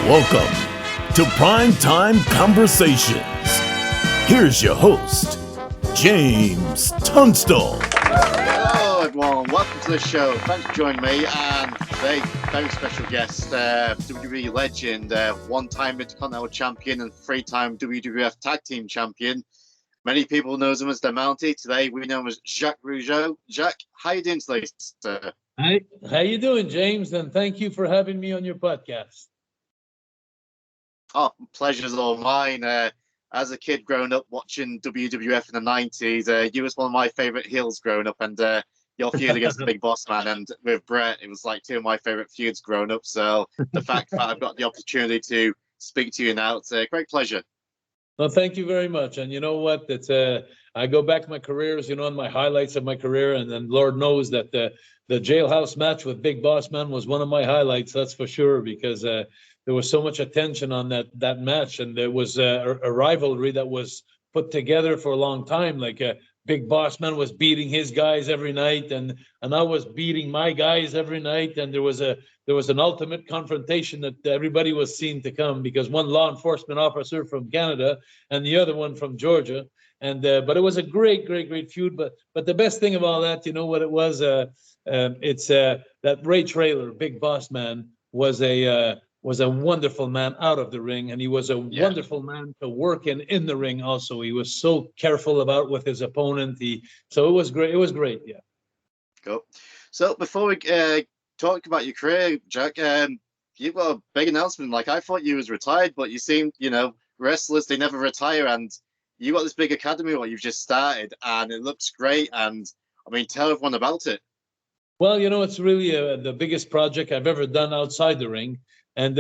Welcome to Primetime Conversations. Here's your host, James Tunstall. Hello everyone, welcome to the show. Thanks for joining me, and today, very special guest, WWE legend, one-time Intercontinental champion and three-time WWF Tag Team champion. Many people know him as the Mountie. Today we know him as Jacques Rougeau. Jacques, how are you doing today, sir? Hi, how you doing, James? And thank you for having me on your podcast. Oh, pleasure's all mine. As a kid growing up watching WWF in the 90s, you was one of my favorite heels growing up, and your feud against the Big Boss Man and with Bret, it was like two of my favorite feuds growing up. So the fact that I've got the opportunity to speak to you now, it's a great pleasure. Well, thank you very much. And you know what? It's I go back my careers, in my highlights of my career, and then Lord knows that the jailhouse match with Big Boss Man was one of my highlights. That's for sure, because there was so much attention on that match, and there was a rivalry that was put together for a long time. Like Big Boss Man was beating his guys every night, and I was beating my guys every night, and there was an ultimate confrontation that everybody was seen to come, because one law enforcement officer from Canada and the other one from Georgia, and but it was a great feud. But the best thing of all that, you know what it was? It's that Ray Traylor, Big Boss Man, was a wonderful man out of the ring, and he was a wonderful man to work in the ring also. He was so careful about with his opponent. So it was great. It was great, yeah. Cool. So before we talk about your career, Jack, you've got a big announcement. Like, I thought you was retired, but you seem, wrestlers, they never retire, and you got this big academy what you've just started, and it looks great. And I mean, tell everyone about it. Well, it's really the biggest project I've ever done outside the ring. And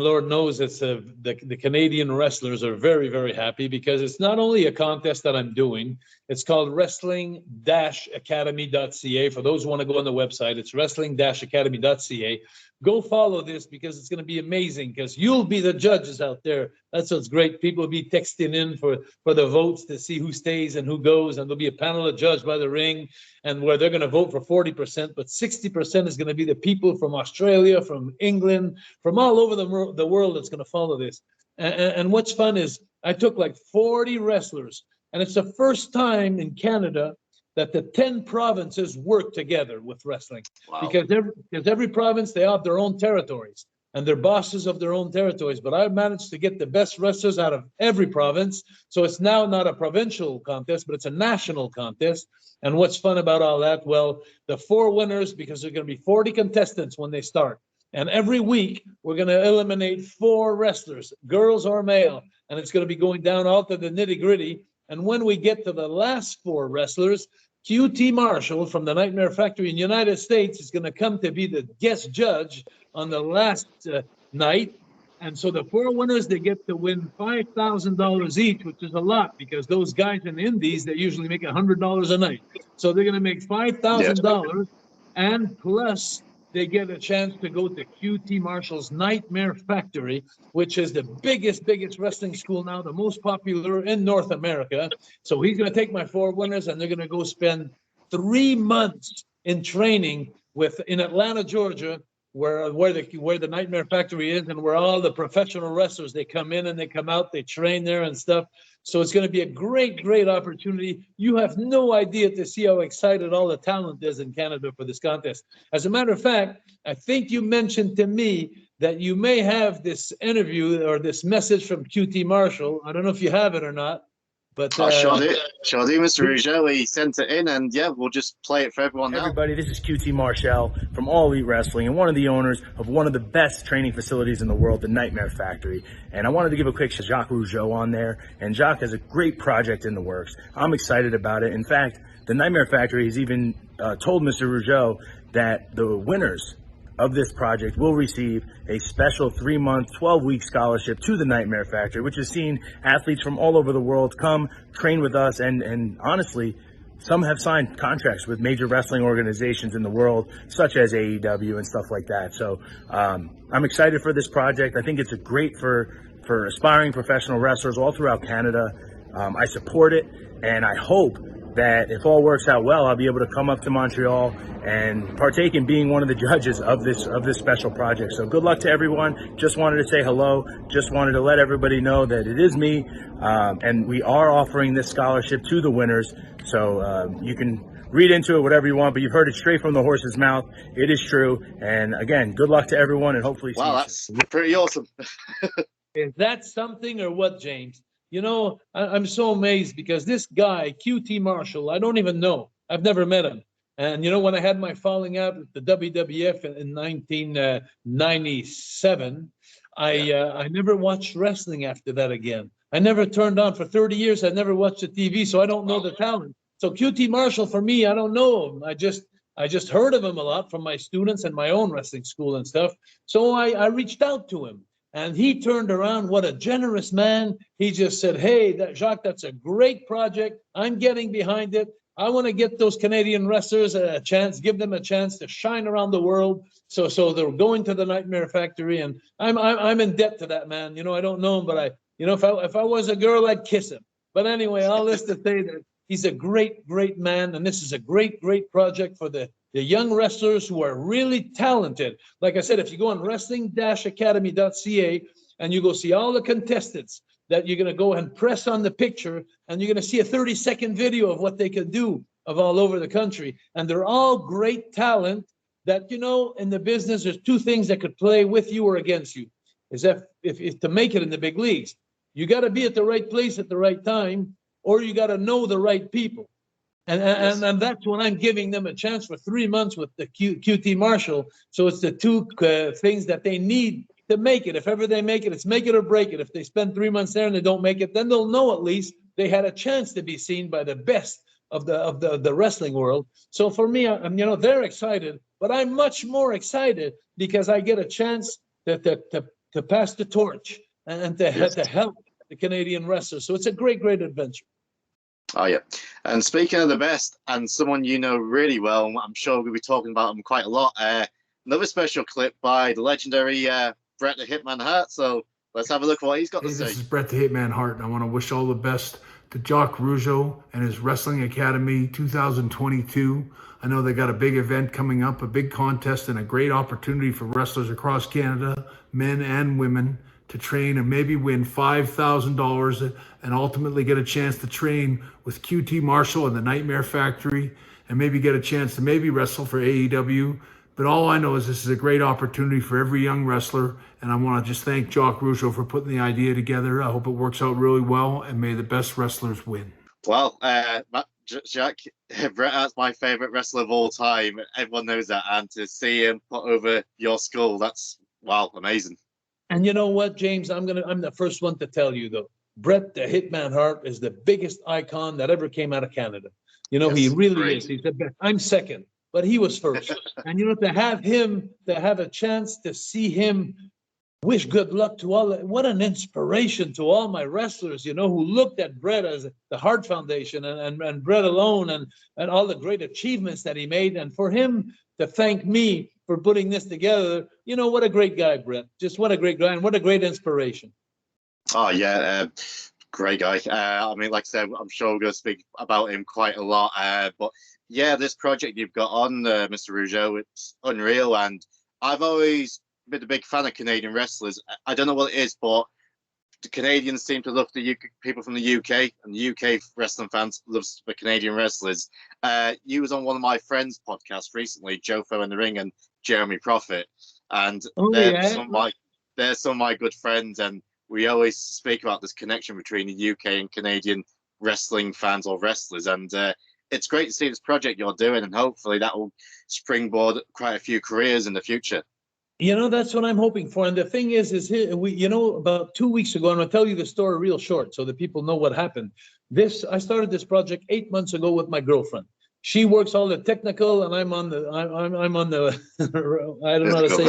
Lord knows it's the Canadian wrestlers are very, very happy, because it's not only a contest that I'm doing. It's called wrestling-academy.ca. For those who want to go on the website, it's wrestling-academy.ca. Go follow this, because it's going to be amazing, because you'll be the judges out there. That's what's great. People will be texting in for the votes to see who stays and who goes, and there'll be a panel of judges by the ring, and where they're going to vote for 40%, but 60% is going to be the people from Australia, from England, from all over the world that's going to follow this. And what's fun is I took like 40 wrestlers, and it's the first time in Canada that the 10 provinces work together with wrestling. Wow. Because every province, they have their own territories, and they're bosses of their own territories. But I managed to get the best wrestlers out of every province. So it's now not a provincial contest, but it's a national contest. And what's fun about all that? Well, the 4 winners, because there are going to be 40 contestants when they start. And every week, we're going to eliminate 4 wrestlers, girls or male. And it's going to be going down all to the nitty-gritty. And when we get to the last 4 wrestlers, QT Marshall from the Nightmare Factory in the United States is going to come to be the guest judge on the last night. And so the 4 winners, they get to win $5,000 each, which is a lot, because those guys in the Indies, they usually make $100 a night. So they're going to make $5,000, and plus they get a chance to go to QT Marshall's Nightmare Factory, which is the biggest wrestling school now, the most popular in North America. So he's going to take my 4 winners, and they're going to go spend 3 months in training in Atlanta, Georgia, where the Nightmare Factory is, and where all the professional wrestlers, they come in and they come out, they train there and stuff. So it's going to be a great opportunity. You have no idea to see how excited all the talent is in Canada for this contest. As a matter of fact, I think you mentioned to me that you may have this interview or this message from QT Marshall. I don't know if you have it or not. But sure do, Mr. Rougeau. He sent it in, and we'll just play it for everyone now. Everybody, this is QT Marshall from All Elite Wrestling, and one of the owners of one of the best training facilities in the world, the Nightmare Factory. And I wanted to give a quick shout to Jacques Rougeau on there, and Jacques has a great project in the works. I'm excited about it. In fact, the Nightmare Factory has even told Mr. Rougeau that the winners of this project will receive a special 3-month, 12-week scholarship to the Nightmare Factory, which has seen athletes from all over the world come train with us, and honestly, some have signed contracts with major wrestling organizations in the world, such as AEW and stuff like that. So I'm excited for this project. I think it's great for aspiring professional wrestlers all throughout Canada. I support it, and I hope that if all works out well, I'll be able to come up to Montreal and partake in being one of the judges of this special project. So good luck to everyone. Just wanted to say hello. Just wanted to let everybody know that it is me, and we are offering this scholarship to the winners. So you can read into it whatever you want, but you've heard it straight from the horse's mouth. It is true. And again, good luck to everyone, and hopefully see you that's pretty awesome. Is that something or what, James? You know, I'm so amazed because this guy, QT Marshall, I don't even know. I've never met him. And, you know, when I had my falling out with the WWF in 1997, I never watched wrestling after that again. I never turned on for 30 years. I never watched the TV, so I don't know the talent. So QT Marshall, for me, I don't know him. I just heard of him a lot from my students and my own wrestling school and stuff. So I reached out to him. And he turned around. What a generous man. He just said, hey, Jacques, that's a great project. I'm getting behind it. I want to get those Canadian wrestlers a chance, give them a chance to shine around the world. So they're going to the Nightmare Factory. And I'm in debt to that man. You know, I don't know him, but if I was a girl, I'd kiss him. But anyway, all this to say that he's a great, great man. And this is a great, great project for the young wrestlers who are really talented. Like I said, if you go on wrestling-academy.ca and you go see all the contestants that you're going to go and press on the picture, and you're going to see a 30-second video of what they can do of all over the country. And they're all great talent that, you know, in the business, there's two things that could play with you or against you. Is that if to make it in the big leagues, you got to be at the right place at the right time, or you got to know the right people. And that's when I'm giving them a chance for 3 months with the QT Marshall. So it's the two things that they need to make it. If ever they make it, it's make it or break it. If they spend 3 months there and they don't make it, then they'll know at least they had a chance to be seen by the best of the wrestling world. So for me, they're excited, but I'm much more excited because I get a chance to pass the torch and to help the Canadian wrestlers. So it's a great, great adventure. Oh, yeah. And speaking of the best, and someone you know really well, I'm sure we'll be talking about him quite a lot, another special clip by the legendary Bret the Hitman Hart. So let's have a look at what he's got to say. This is Bret the Hitman Hart, and I want to wish all the best to Jacques Rougeau and his Wrestling Academy 2022. I know they got a big event coming up, a big contest, and a great opportunity for wrestlers across Canada, men and women, to train and maybe win $5,000 and ultimately get a chance to train with QT Marshall and the Nightmare Factory and maybe get a chance to maybe wrestle for AEW. But all I know is this is a great opportunity for every young wrestler, and I want to just thank Jacques Rougeau for putting the idea together. I hope it works out really well, and may the best wrestlers win. Well, Jacques, Bret Hart's my favorite wrestler of all time. Everyone knows that, and to see him put over your skull, that's, wow, amazing. And you know what, James? I'm the first one to tell you, though. Bret the Hitman Hart is the biggest icon that ever came out of Canada. You know, yes, he really is. He's the best. I'm second, but he was first. And you know, to have a chance to see him, wish good luck to all. What an inspiration to all my wrestlers, you know, who looked at Bret as the Hart Foundation and Bret alone and all the great achievements that he made. And for him to thank me for putting this together, you know, what a great guy, Bret. Just what a great guy and what a great inspiration. Oh, yeah, great guy. I mean, like I said, I'm sure we're going to speak about him quite a lot. But yeah, this project you've got on, Mr. Rougeau, it's unreal. And I've always been a big fan of Canadian wrestlers. I don't know what it is, but the Canadians seem to love the people from the UK, and the UK wrestling fans love the Canadian wrestlers. You was on one of my friends' podcasts recently, Jofo in the Ring and Jeremy Prophet, and they're some of my good friends, and we always speak about this connection between the UK and Canadian wrestling fans or wrestlers, and it's great to see this project you're doing, and hopefully that will springboard quite a few careers in the future. You know, that's what I'm hoping for. And the thing is about 2 weeks ago, and I'll tell you the story real short so that people know what happened. I started this project 8 months ago with my girlfriend. She works all the technical, and I'm on the I don't know how to say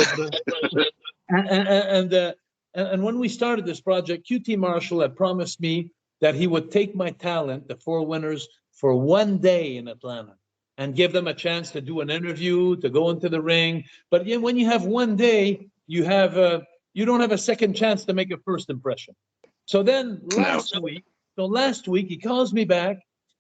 it. And when we started this project, QT Marshall had promised me that he would take my talent, the 4 winners, for 1 day in Atlanta and give them a chance to do an interview, to go into the ring. But when you have 1 day, you don't have a second chance to make a first impression. So then last week he calls me back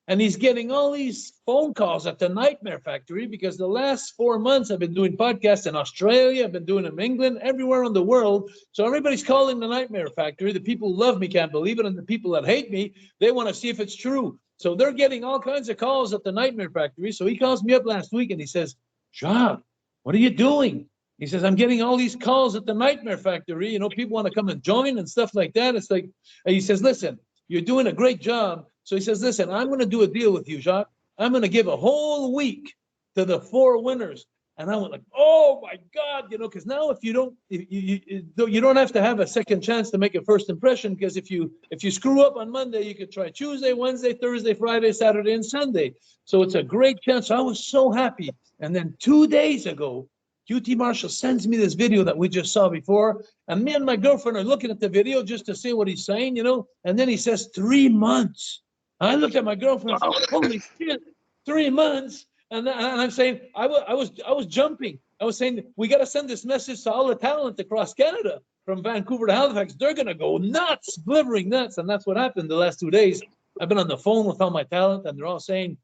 And he's getting all these phone calls at the Nightmare Factory because the last 4 months I've been doing podcasts in Australia, I've been doing them in England, everywhere in the world. So everybody's calling the Nightmare Factory. The people who love me can't believe it, and the people that hate me, they want to see if it's true. So they're getting all kinds of calls at the Nightmare Factory. So he calls me up last week and he says, Jacques, what are you doing? He says, I'm getting all these calls at the Nightmare Factory. You know, people want to come and join and stuff like that. It's like, and he says, listen, you're doing a great job. So he says, listen, I'm going to do a deal with you, Jacques. I'm going to give a whole week to the 4 winners. And I went like, oh my God, you know, because now if you don't, you don't have to have a second chance to make a first impression. Because if you screw up on Monday, you could try Tuesday, Wednesday, Thursday, Friday, Saturday, and Sunday. So it's a great chance. I was so happy. And then 2 days ago, QT Marshall sends me this video that we just saw before. And me and my girlfriend are looking at the video just to see what he's saying, you know. And then he says 3 months. I looked at my girlfriend and said, holy shit, 3 months. And I'm saying, I was jumping. I was saying, we got to send this message to all the talent across Canada from Vancouver to Halifax. They're going to go nuts, blithering nuts. And that's what happened the last 2 days. I've been on the phone with all my talent, and they're all saying,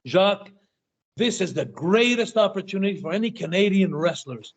Jacques, this is the greatest opportunity for any Canadian wrestlers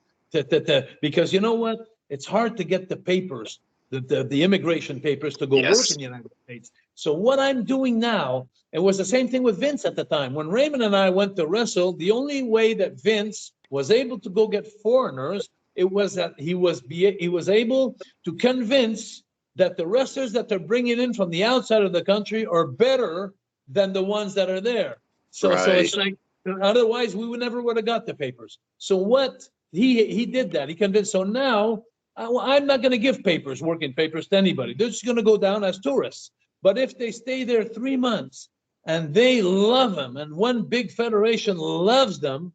because you know what? It's hard to get the papers, the immigration papers to go work in the United States. So what I'm doing now, it was the same thing with Vince at the time. When Raymond and I went to wrestle, the only way that Vince was able to go get foreigners, it was that he was able to convince that the wrestlers that they're bringing in from the outside of the country are better than the ones that are there. So it's like, otherwise we would have got the papers. So what he did that, he convinced. So now I'm not going to give papers, working papers to anybody. They're just going to go down as tourists. But if they stay there 3 months and they love them and one big federation loves them,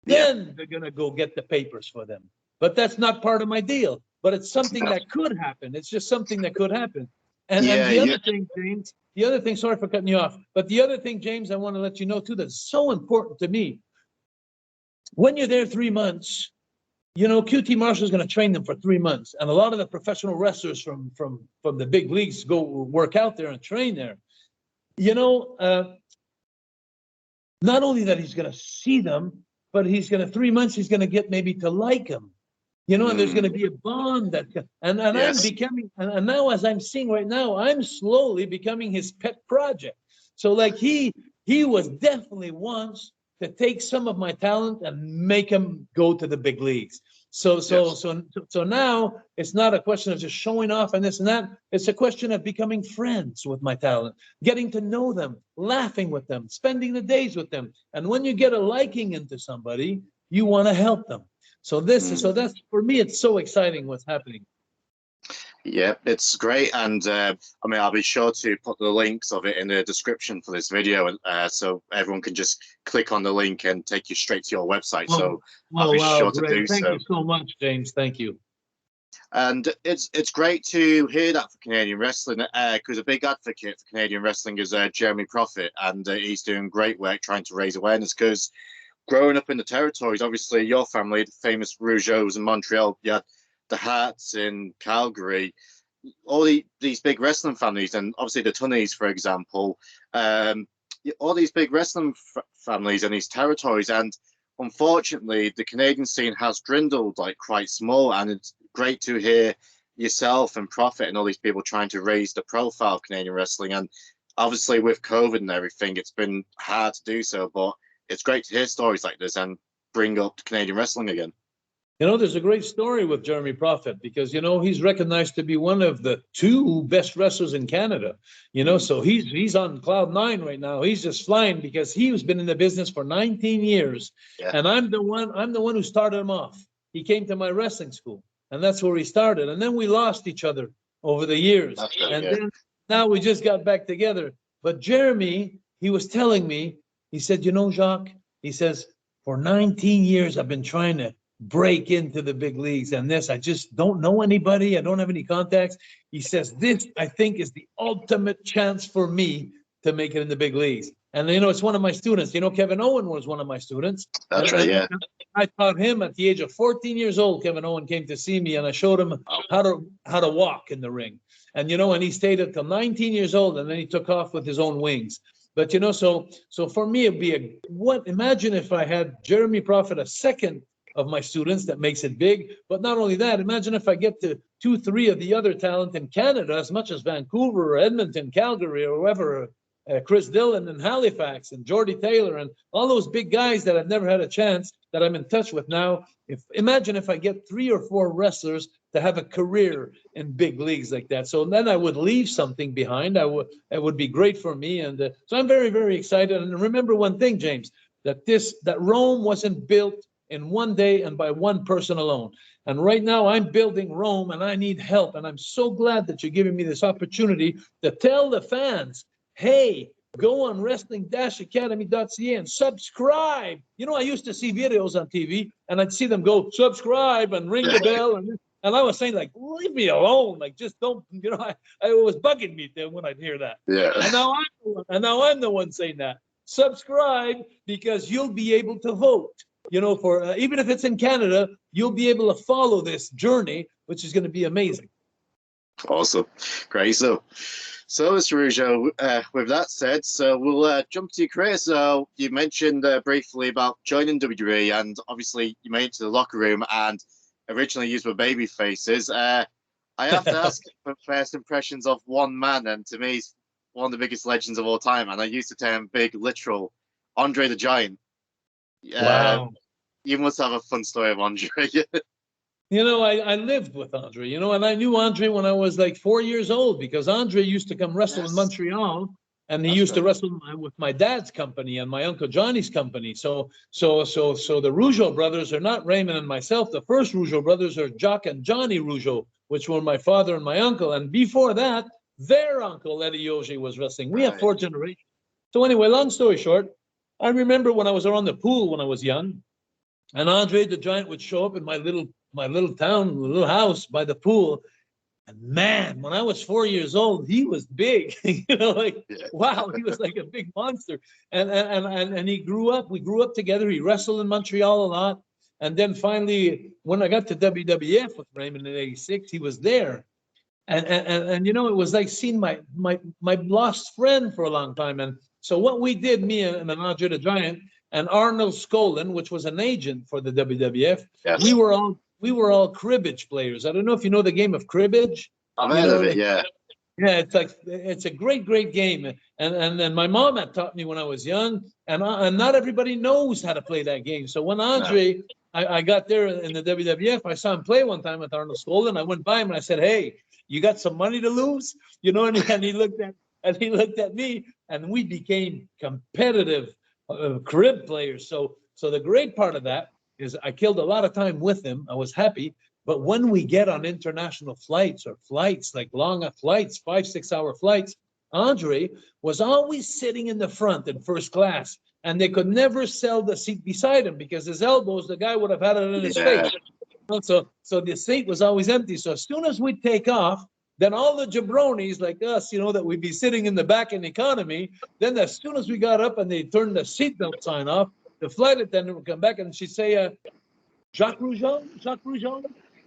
then they're going to go get the papers for them. But that's not part of my deal. But it's something that could happen. It's just something that could happen. And the other thing, James, sorry for cutting you off, but the other thing, James, I want to let you know too, that's so important to me. When you're there 3 months, you know, QT Marshall is going to train them for 3 months. And a lot of the professional wrestlers from the big leagues go work out there and train there. You know, not only that he's going to see them, but 3 months, he's going to get maybe to like them. You know, and there's going to be a bond and I'm becoming, and now as I'm seeing right now, I'm slowly becoming his pet project. So like he was definitely wants to take some of my talent and make them go to the big leagues. So now it's not a question of just showing off and this and that. It's a question of becoming friends with my talent, getting to know them, laughing with them, spending the days with them. And when you get a liking into somebody, you want to help them. So that's, for me, it's so exciting what's happening. Yeah, it's great. And I mean, I'll be sure to put the links of it in the description for this video, so everyone can just click on the link and take you straight to your website. I'll be sure to do so. Thank you so much, James. Thank you. And it's great to hear that for Canadian wrestling, because a big advocate for Canadian wrestling is Jeremy Prophet, and he's doing great work trying to raise awareness, because growing up in the territories, obviously your family, the famous Rougeaus in Montreal, you had the Harts in Calgary, all these big wrestling families, and obviously the Tunnies, for example, all these big wrestling families in these territories. And unfortunately, the Canadian scene has dwindled like quite small, and it's great to hear yourself and Prophet and all these people trying to raise the profile of Canadian wrestling. And obviously with COVID and everything, it's been hard to do so, but it's great to hear stories like this and bring up Canadian wrestling again. You know, there's a great story with Jeremy Prophet because, you know, he's recognized to be one of the 2 best wrestlers in Canada. You know, so he's on cloud 9 right now. He's just flying because he's been in the business for 19 years. Yeah. And I'm the one who started him off. He came to my wrestling school, and that's where he started. And then we lost each other over the years. Then now we just got back together. But Jeremy, he was telling me, he said, you know, Jacques, he says, for 19 years, I've been trying to break into the big leagues, and I just don't know anybody. I don't have any contacts. He says, this, I think, is the ultimate chance for me to make it in the big leagues. And, you know, it's one of my students. You know, Kevin Owen was one of my students. That's right, yeah. I taught him at the age of 14 years old. Kevin Owen came to see me, and I showed him how to walk in the ring. And, you know, and he stayed until 19 years old, and then he took off with his own wings. But so for me, it'd be imagine if I had Jeremy Prophet, a second of my students, that makes it big. But not only that, imagine if I get to 2-3 of the other talent in Canada, as much as Vancouver or Edmonton, Calgary, or whoever, Chris Dillon in Halifax and Jordy Taylor and all those big guys that I've never had a chance that I'm in touch with now. Imagine if I get 3 or 4 wrestlers to have a career in big leagues like that. So then I would leave something behind. It would be great for me. And so I'm very, very excited. And remember one thing, James, that Rome wasn't built in one day and by one person alone. And right now I'm building Rome and I need help. And I'm so glad that you're giving me this opportunity to tell the fans, hey, go on wrestling-academy.ca and subscribe. I used to see videos on TV and I'd see them go subscribe and ring the bell. And I was saying, like, leave me alone. Like, just don't, it was bugging me when I'd hear that. Yeah. And now I'm the one saying that. Subscribe, because you'll be able to vote. For even if it's in Canada, you'll be able to follow this journey, which is going to be amazing. Awesome. Great. So Mr. Rougeau, with that said, so we'll jump to your career. So you mentioned briefly about joining WWE, and obviously you made it to the locker room, and originally used were baby faces. I have to ask for first impressions of one man, and to me, he's one of the biggest legends of all time, and I used the term big literal, Andre the Giant. Wow. You must have a fun story of Andre. I lived with Andre, and I knew Andre when I was like 4 years old, because Andre used to come wrestle in Montreal, and he used to wrestle with my dad's company and my Uncle Johnny's company. So the Rougeau brothers are not Raymond and myself. The first Rougeau brothers are Jacques and Johnny Rougeau, which were my father and my uncle. And before that, their uncle, Eddie Yogi, was wrestling. We have 4 generations. So anyway, long story short, I remember when I was around the pool when I was young, and Andre the Giant would show up in my little little house by the pool. And man, when I was 4 years old, he was big. Wow, he was like a big monster. And he grew up. We grew up together. He wrestled in Montreal a lot. And then finally, when I got to WWF with Raymond in '86, he was there. And it was like seeing my lost friend for a long time. And so what we did, me and Andre the Giant and Arnold Skolin, which was an agent for the WWF, yes. we were all cribbage players. I don't know if you know the game of cribbage. I've heard of it, yeah. Yeah, it's a great game. And my mom had taught me when I was young, and not everybody knows how to play that game. So when Andre, I got there in the WWF, I saw him play one time with Arnold Skolin. I went by him and I said, "Hey, you got some money to lose?" And he looked at me, and we became competitive crib players. So the great part of that is I killed a lot of time with him. I was happy. But when we get on international flights or flights, like long flights, 5-6 hour flights, Andre was always sitting in the front in first class, and they could never sell the seat beside him because his elbows, the guy would have had it in his face. So the seat was always empty. So as soon as we take off, then all the jabronis like us, that we'd be sitting in the back in economy, then as soon as we got up and they turned the seatbelt sign off, the flight attendant would come back and she'd say, Jacques Rougeau?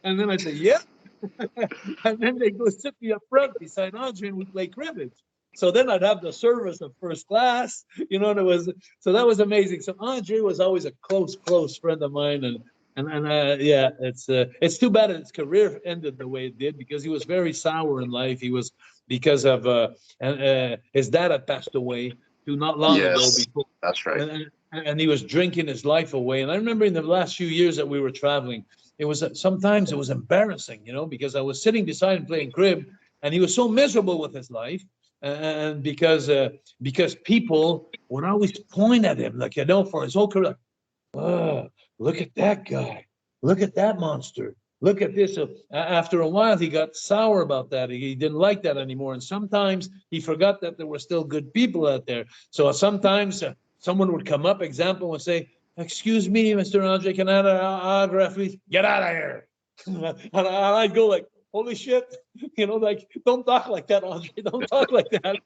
And then I'd say, yeah. And then they go sit me up front beside Andre and we play cribbage. So then I'd have the service of first class, so that was amazing. So Andre was always a close friend of mine. And it's too bad his career ended the way it did, because he was very sour in life. He was, because of his dad had passed away not long ago before. That's right. And he was drinking his life away. And I remember in the last few years that we were traveling, sometimes it was embarrassing, because I was sitting beside him playing crib, and he was so miserable with his life, and because people would always point at him, like, for his whole career, like, oh, look at that guy, look at that monster, look at this. So after a while, he got sour about that. He didn't like that anymore, and sometimes he forgot that there were still good people out there. So sometimes someone would come up, example, and say, "Excuse me, Mr. Andre, can I have an autograph, please? Get out of here." And I'd go like, holy shit, like, don't talk like that, Andre, don't talk like that,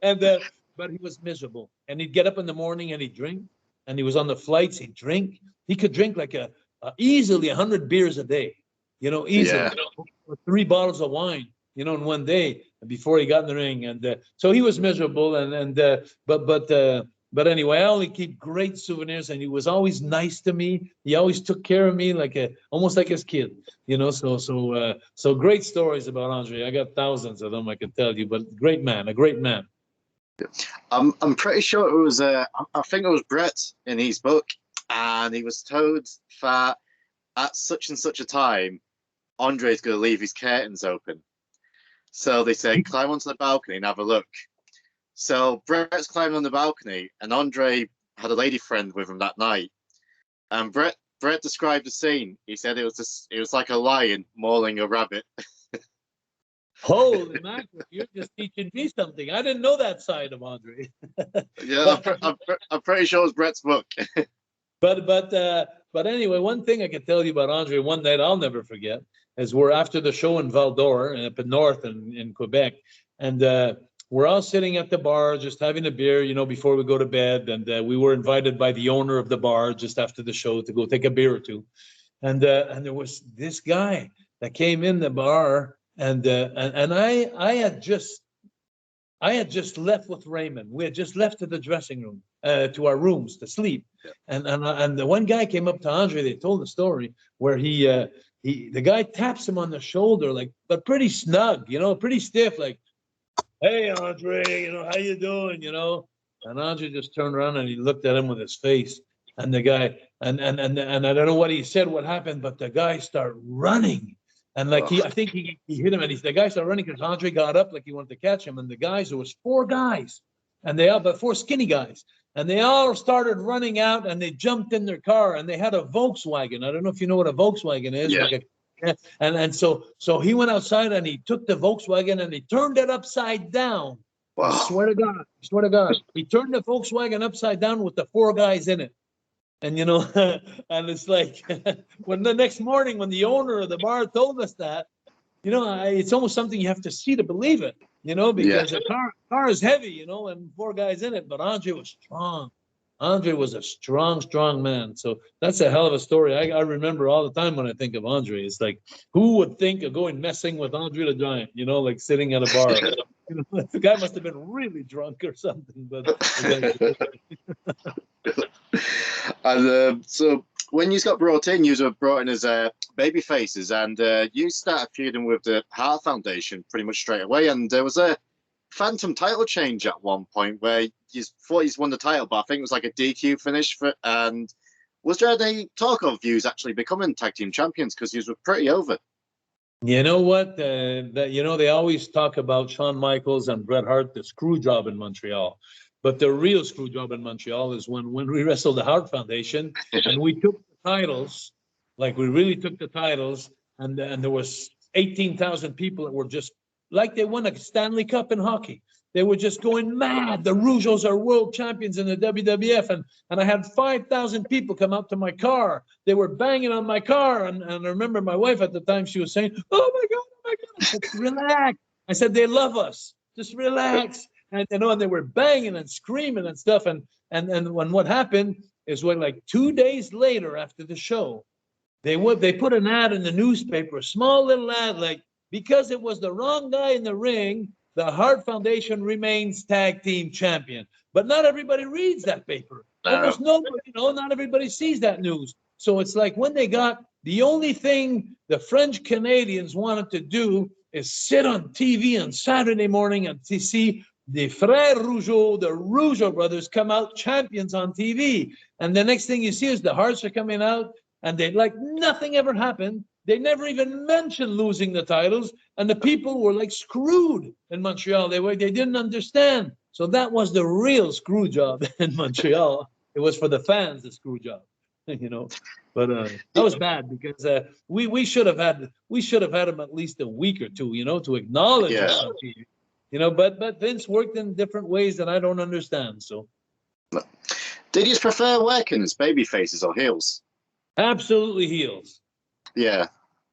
and but he was miserable. And he'd get up in the morning and he'd drink, and he was on the flights, he'd drink. He could drink like easily 100 beers a day, easily, or 3 bottles of wine. you know, in one day before he got in the ring. And so he was miserable. But anyway, I only keep great souvenirs, and he was always nice to me. He always took care of me almost like his kid, you know. So great stories about Andre. I got thousands of them, I can tell you. But great man, a great man. I'm pretty sure it was I think it was Bret in his book, and he was told that at such and such a time, Andre's going to leave his curtains open. So they said, climb onto the balcony and have a look. So Bret's climbing on the balcony, and Andre had a lady friend with him that night. And Bret described the scene. He said it was like a lion mauling a rabbit. Holy mackerel, you're just teaching me something. I didn't know that side of Andre. Yeah, I'm pretty sure it was Bret's book. But anyway, one thing I can tell you about Andre, one night I'll never forget, is we're after the show in Val d'Or, up in north in Quebec, and we're all sitting at the bar just having a beer, you know, before we go to bed, and we were invited by the owner of the bar just after the show to go take a beer or two, and there was this guy that came in the bar, and I had just left with Raymond. We had just left to the dressing room, to our rooms to sleep. Yeah. And the one guy came up to Andre. They told the story where the guy taps him on the shoulder, but pretty snug, you know, pretty stiff, like, "Hey, Andre, you know, how you doing?" You know, and Andre just turned around and he looked at him with his face. And the guy, and I don't know what he said, what happened, but the guy started running. And I think he hit him, and the guy started running because Andre got up like he wanted to catch him. And the guys, there was 4 guys, and but 4 skinny guys, and they all started running out, and they jumped in their car, and they had a Volkswagen. I don't know if you know what a Volkswagen is. Yeah. And so he went outside and he took the Volkswagen and he turned it upside down. Wow. I swear to God, he turned the Volkswagen upside down with the 4 guys in it. And, you know, and it's like, when the next morning, when the owner of the bar told us that, you know, it's almost something you have to see to believe it, you know, because the car is heavy, you know, and 4 guys in it, but Andre was strong. Andre was a strong man. So that's a hell of a story. I remember all the time when I think of Andre. It's like, who would think of going messing with Andre the Giant, you know, like sitting at a bar. You know, the guy must have been really drunk or something. But and so when you got brought in, you were brought in as baby faces, and you started feuding with the Hart Foundation pretty much straight away. And there was a phantom title change at one point where you thought he's won the title, but I think it was like a DQ finish. And was there any talk of you actually becoming tag team champions, because you were pretty over? You know what? You know, they always talk about Shawn Michaels and Bret Hart, the screw job in Montreal. But the real screw job in Montreal is when we wrestled the Hart Foundation and we took the titles, like we really took the titles, and there was 18,000 people that were just like they won a Stanley Cup in hockey. They were just going mad. The Rougeaus are world champions in the WWF. And I had 5,000 people come up to my car. They were banging on my car. And I remember my wife at the time, she was saying, oh my God. I said, relax. I said, they love us. Just relax. And, you know, and they were banging and screaming and stuff. And when what happened is when, like 2 days later after the show, they put an ad in the newspaper, a small little ad, like, because it was the wrong guy in the ring, the Hart Foundation remains tag team champion. But not everybody reads that paper. Almost nobody, you know, not everybody sees that news. So it's like when they got, the only thing the French Canadians wanted to do is sit on TV on Saturday morning and to see the Frères Rougeau, the Rougeau brothers, come out champions on TV. And the next thing you see is the Harts are coming out, and they, like nothing ever happened. They never even mentioned losing the titles, and the people were like screwed in Montreal. They didn't understand. So that was the real screw job in Montreal. It was for the fans, the screw job, you know. But that was bad because we should have had him at least a week or two, you know, to acknowledge us on TV. You know, but Vince worked in different ways that I don't understand. So, did you prefer working as baby faces or heels? Absolutely heels. Yeah.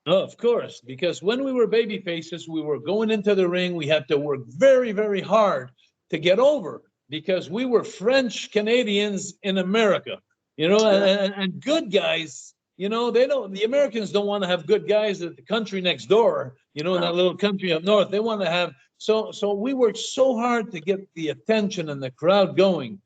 Oh, of course, because when we were baby faces, we were going into the ring. We had to work very, very hard to get over because we were French Canadians in America, you know, and good guys, you know, the Americans don't want to have good guys at the country next door, you know, in that little country up north. They want to have, so we worked so hard to get the attention and the crowd going.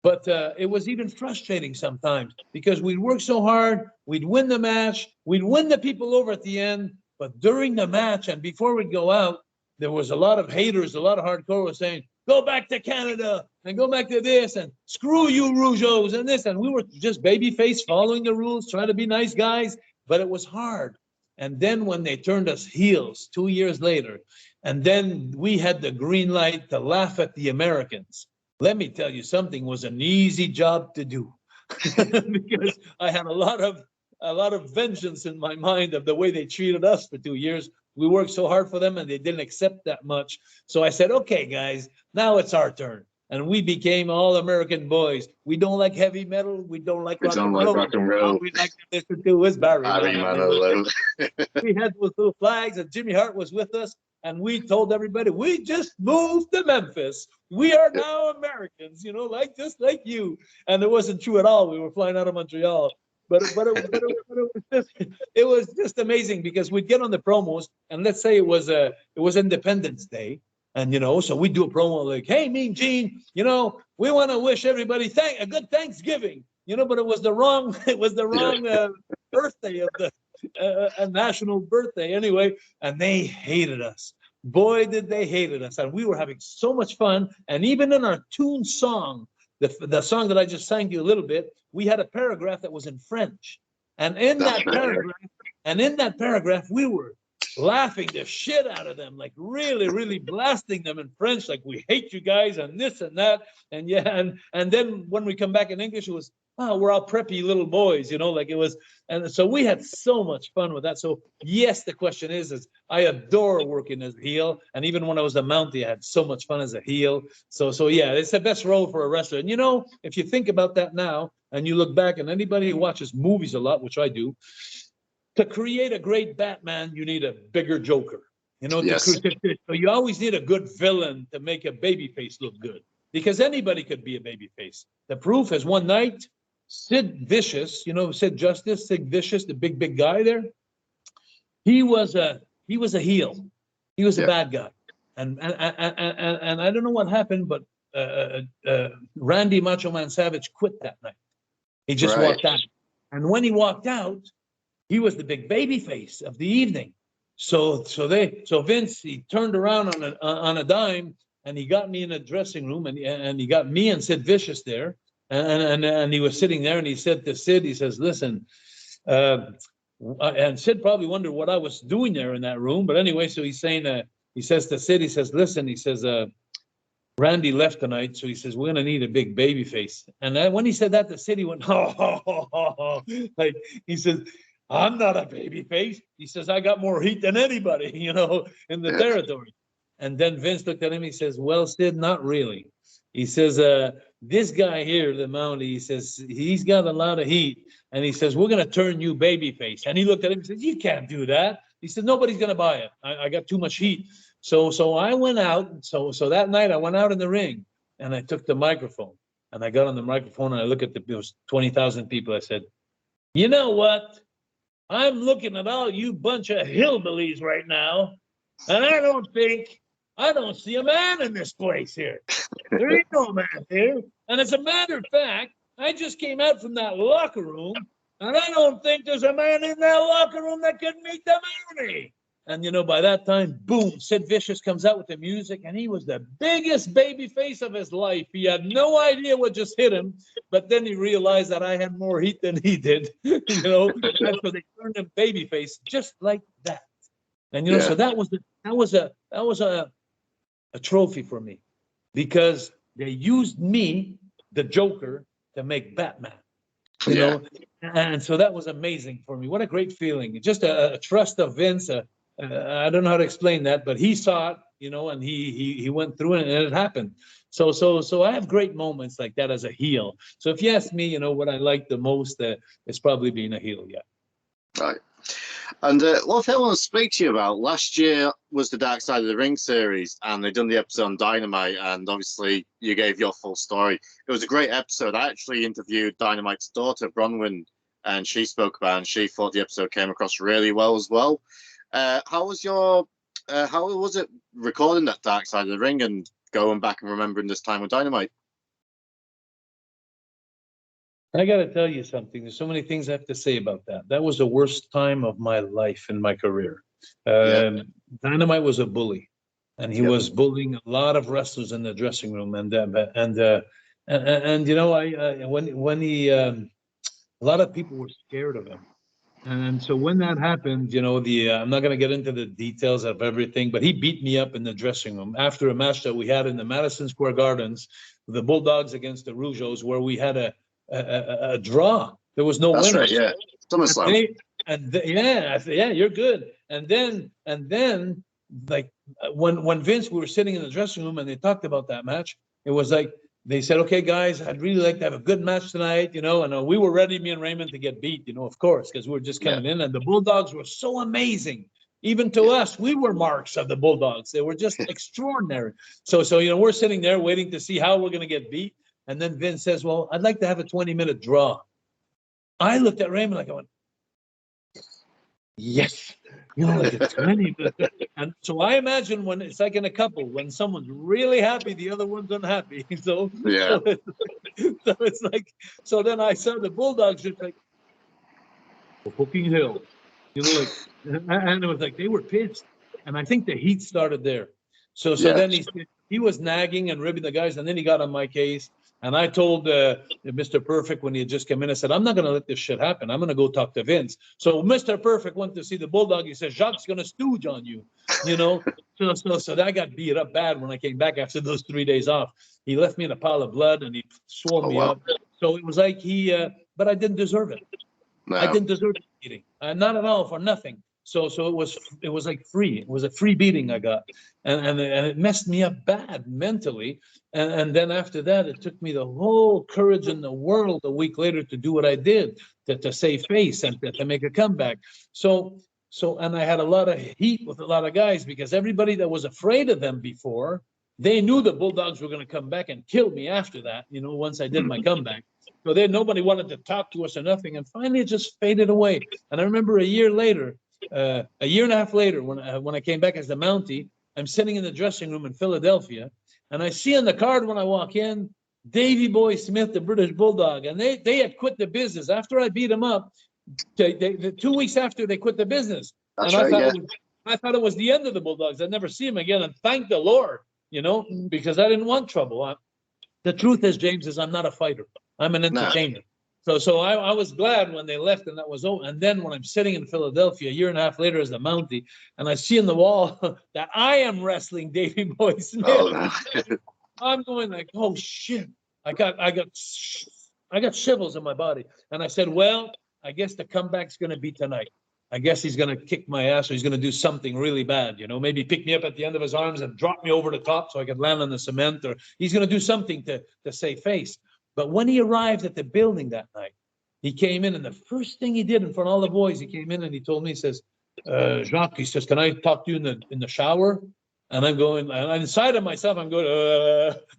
But it was even frustrating sometimes because we'd work so hard, we'd win the match, we'd win the people over at the end. But during the match and before we'd go out, there was a lot of haters, a lot of hardcore was saying, go back to Canada and go back to this and screw you, Rougeaus and this. And we were just babyface following the rules, trying to be nice guys, but it was hard. And then when they turned us heels 2 years later, and then we had the green light to laugh at the Americans. Let me tell you, something was an easy job to do because I had a lot of vengeance in my mind of the way they treated us for 2 years. We worked so hard for them and they didn't accept that much. So I said, okay, guys, now it's our turn. And we became all American boys. We don't like heavy metal. We don't like rock and roll. All we like to listen to is Barry Manilow. We had those little flags and Jimmy Hart was with us. And we told everybody, we just moved to Memphis. We are now Americans, you know, like just like you. And it wasn't true at all. We were flying out of Montreal. But it was just amazing because we'd get on the promos and let's say it was Independence Day. And, you know, so we do a promo like, hey, Mean Gene, you know, we want to wish everybody a good Thanksgiving, you know, but it was the wrong birthday of the a national birthday anyway. And they hated us. Boy, did they hated us. And we were having so much fun. And even in our tune song, the song that I just sang you a little bit, we had a paragraph that was in French. And in that paragraph, we were laughing the shit out of them, like really, really blasting them in French, like we hate you guys and this and that. And yeah, and then when we come back in English, it was, oh, we're all preppy little boys, you know, like it was. And so we had so much fun with that. So yes, the question is I adore working as a heel. And even when I was a Mountie, I had so much fun as a heel. So yeah, it's the best role for a wrestler. And you know, if you think about that now and you look back, and anybody who watches movies a lot, which I do, to create a great Batman, you need a bigger Joker. You know, yes. So you always need a good villain to make a babyface look good, because anybody could be a babyface. The proof is one night, Sid Vicious, you know, Sid Vicious, the big guy there. He was a heel. He was a bad guy, and I don't know what happened, but Randy Macho Man Savage quit that night. He just walked out, and when he walked out, he was the big baby face of the evening. So Vince, he turned around on a dime and he got me in a dressing room and he got me and Sid Vicious there. And he was sitting there and he said to Sid, he says, listen, and Sid probably wondered what I was doing there in that room. But anyway, so he's saying, he says to Sid, he says, listen, he says, Randy left tonight, so he says, we're going to need a big baby face. And when he said that to Sid, he went, like, he says, I'm not a baby face. He says, I got more heat than anybody, you know, in the territory. And then Vince looked at him. He says, well, Sid, not really. He says, this guy here, the Mountie, he says, he's got a lot of heat. And he says, we're going to turn you baby face. And he looked at him and said, you can't do that. He said, nobody's going to buy it. I got too much heat. So I went out. So that night I went out in the ring and I took the microphone and I got on the microphone and I looked at there was 20,000 people. I said, you know what? I'm looking at all you bunch of hillbillies right now, and I don't see a man in this place here. There ain't no man here. And as a matter of fact, I just came out from that locker room, and I don't think there's a man in that locker room that could meet the Mountie. And, you know, by that time, boom, Sid Vicious comes out with the music, and he was the biggest baby face of his life. He had no idea what just hit him, but then he realized that I had more heat than he did, you know, and so they turned him baby face just like that. And, you know, so that was a trophy for me, because they used me, the Joker, to make Batman, you know, and so that was amazing for me. What a great feeling. Just a trust of Vince, I don't know how to explain that, but he saw it, you know, and he went through it and it happened. So I have great moments like that as a heel. So if you ask me, you know, what I like the most, it's probably being a heel. Yeah. Right. And one thing I want to speak to you about, last year was the Dark Side of the Ring series, and they done the episode on Dynamite, and obviously you gave your full story. It was a great episode. I actually interviewed Dynamite's daughter, Bronwyn, and she spoke about it, and she thought the episode came across really well as well. How was your how was it recording that Dark Side of the Ring and going back and remembering this time with Dynamite? I got to tell you something. There's so many things I have to say about that. That was the worst time of my life in my career. Dynamite was a bully, and he was bullying a lot of wrestlers in the dressing room. And you know, when he, a lot of people were scared of him. And so when that happened, you know, I'm not going to get into the details of everything, but he beat me up in the dressing room after a match that we had in the Madison Square Gardens, the Bulldogs against the Rougeaus, where we had a draw. There was no winner. That's right, yeah. SummerSlam. Yeah, you're good. And then, like when Vince, we were sitting in the dressing room and they talked about that match. It was like they said, "Okay, guys, I'd really like to have a good match tonight," you know. And we were ready, me and Raymond, to get beat, you know, of course, because we were just coming in. And the Bulldogs were so amazing. Even to us, we were marks of the Bulldogs. They were just extraordinary. So you know, we're sitting there waiting to see how we're going to get beat. And then Vince says, "Well, I'd like to have a 20-minute draw." I looked at Raymond like I went, "Yes," you know, like a 20-minute. And so I imagine when it's like in a couple, when someone's really happy, the other one's unhappy. So it's like, so then I saw the Bulldogs just like, fucking hell, you know, like, and it was like they were pissed, and I think the heat started there. So then he was nagging and ribbing the guys, and then he got on my case. And I told Mr. Perfect when he had just come in, I said, "I'm not going to let this shit happen. I'm going to go talk to Vince." So Mr. Perfect went to see the Bulldog. He said, "Jacques going to stooge on you," you know. So that got beat up bad when I came back after those 3 days off. He left me in a pile of blood and he swole me up. So it was like but I didn't deserve it. No. I didn't deserve the beating. Not at all, for nothing. So it was like free. It was a free beating I got, and it messed me up bad mentally. And then after that, it took me the whole courage in the world a week later to do what I did, to save face and to make a comeback. So and I had a lot of heat with a lot of guys because everybody that was afraid of them before, they knew the Bulldogs were going to come back and kill me after that. You know, once I did my comeback. So nobody wanted to talk to us or nothing. And finally, it just faded away. And I remember a year and a half later, when I came back as the Mountie, I'm sitting in the dressing room in Philadelphia, and I see on the card when I walk in, Davey Boy Smith, the British Bulldog, and they had quit the business after I beat them up. They 2 weeks after, they quit the business. That's and I thought it was the end of the Bulldogs. I'd never see them again, and thank the Lord, you know, because I didn't want trouble. The truth is, James, I'm not a fighter. I'm an entertainer. So I was glad when they left and that was over. And then when I'm sitting in Philadelphia a year and a half later as the Mountie, and I see on the wall that I am wrestling Davey Boy Smith, I'm going like, oh shit! I got shivers in my body. And I said, well, I guess the comeback's going to be tonight. I guess he's going to kick my ass, or he's going to do something really bad. You know, maybe pick me up at the end of his arms and drop me over the top so I could land on the cement, or he's going to do something to save face. But when he arrived at the building that night, he came in, and the first thing he did in front of all the boys, he came in and he told me, he says, Jacques, he says, "Can I talk to you in the shower?" And I'm going, and inside of myself, I'm going,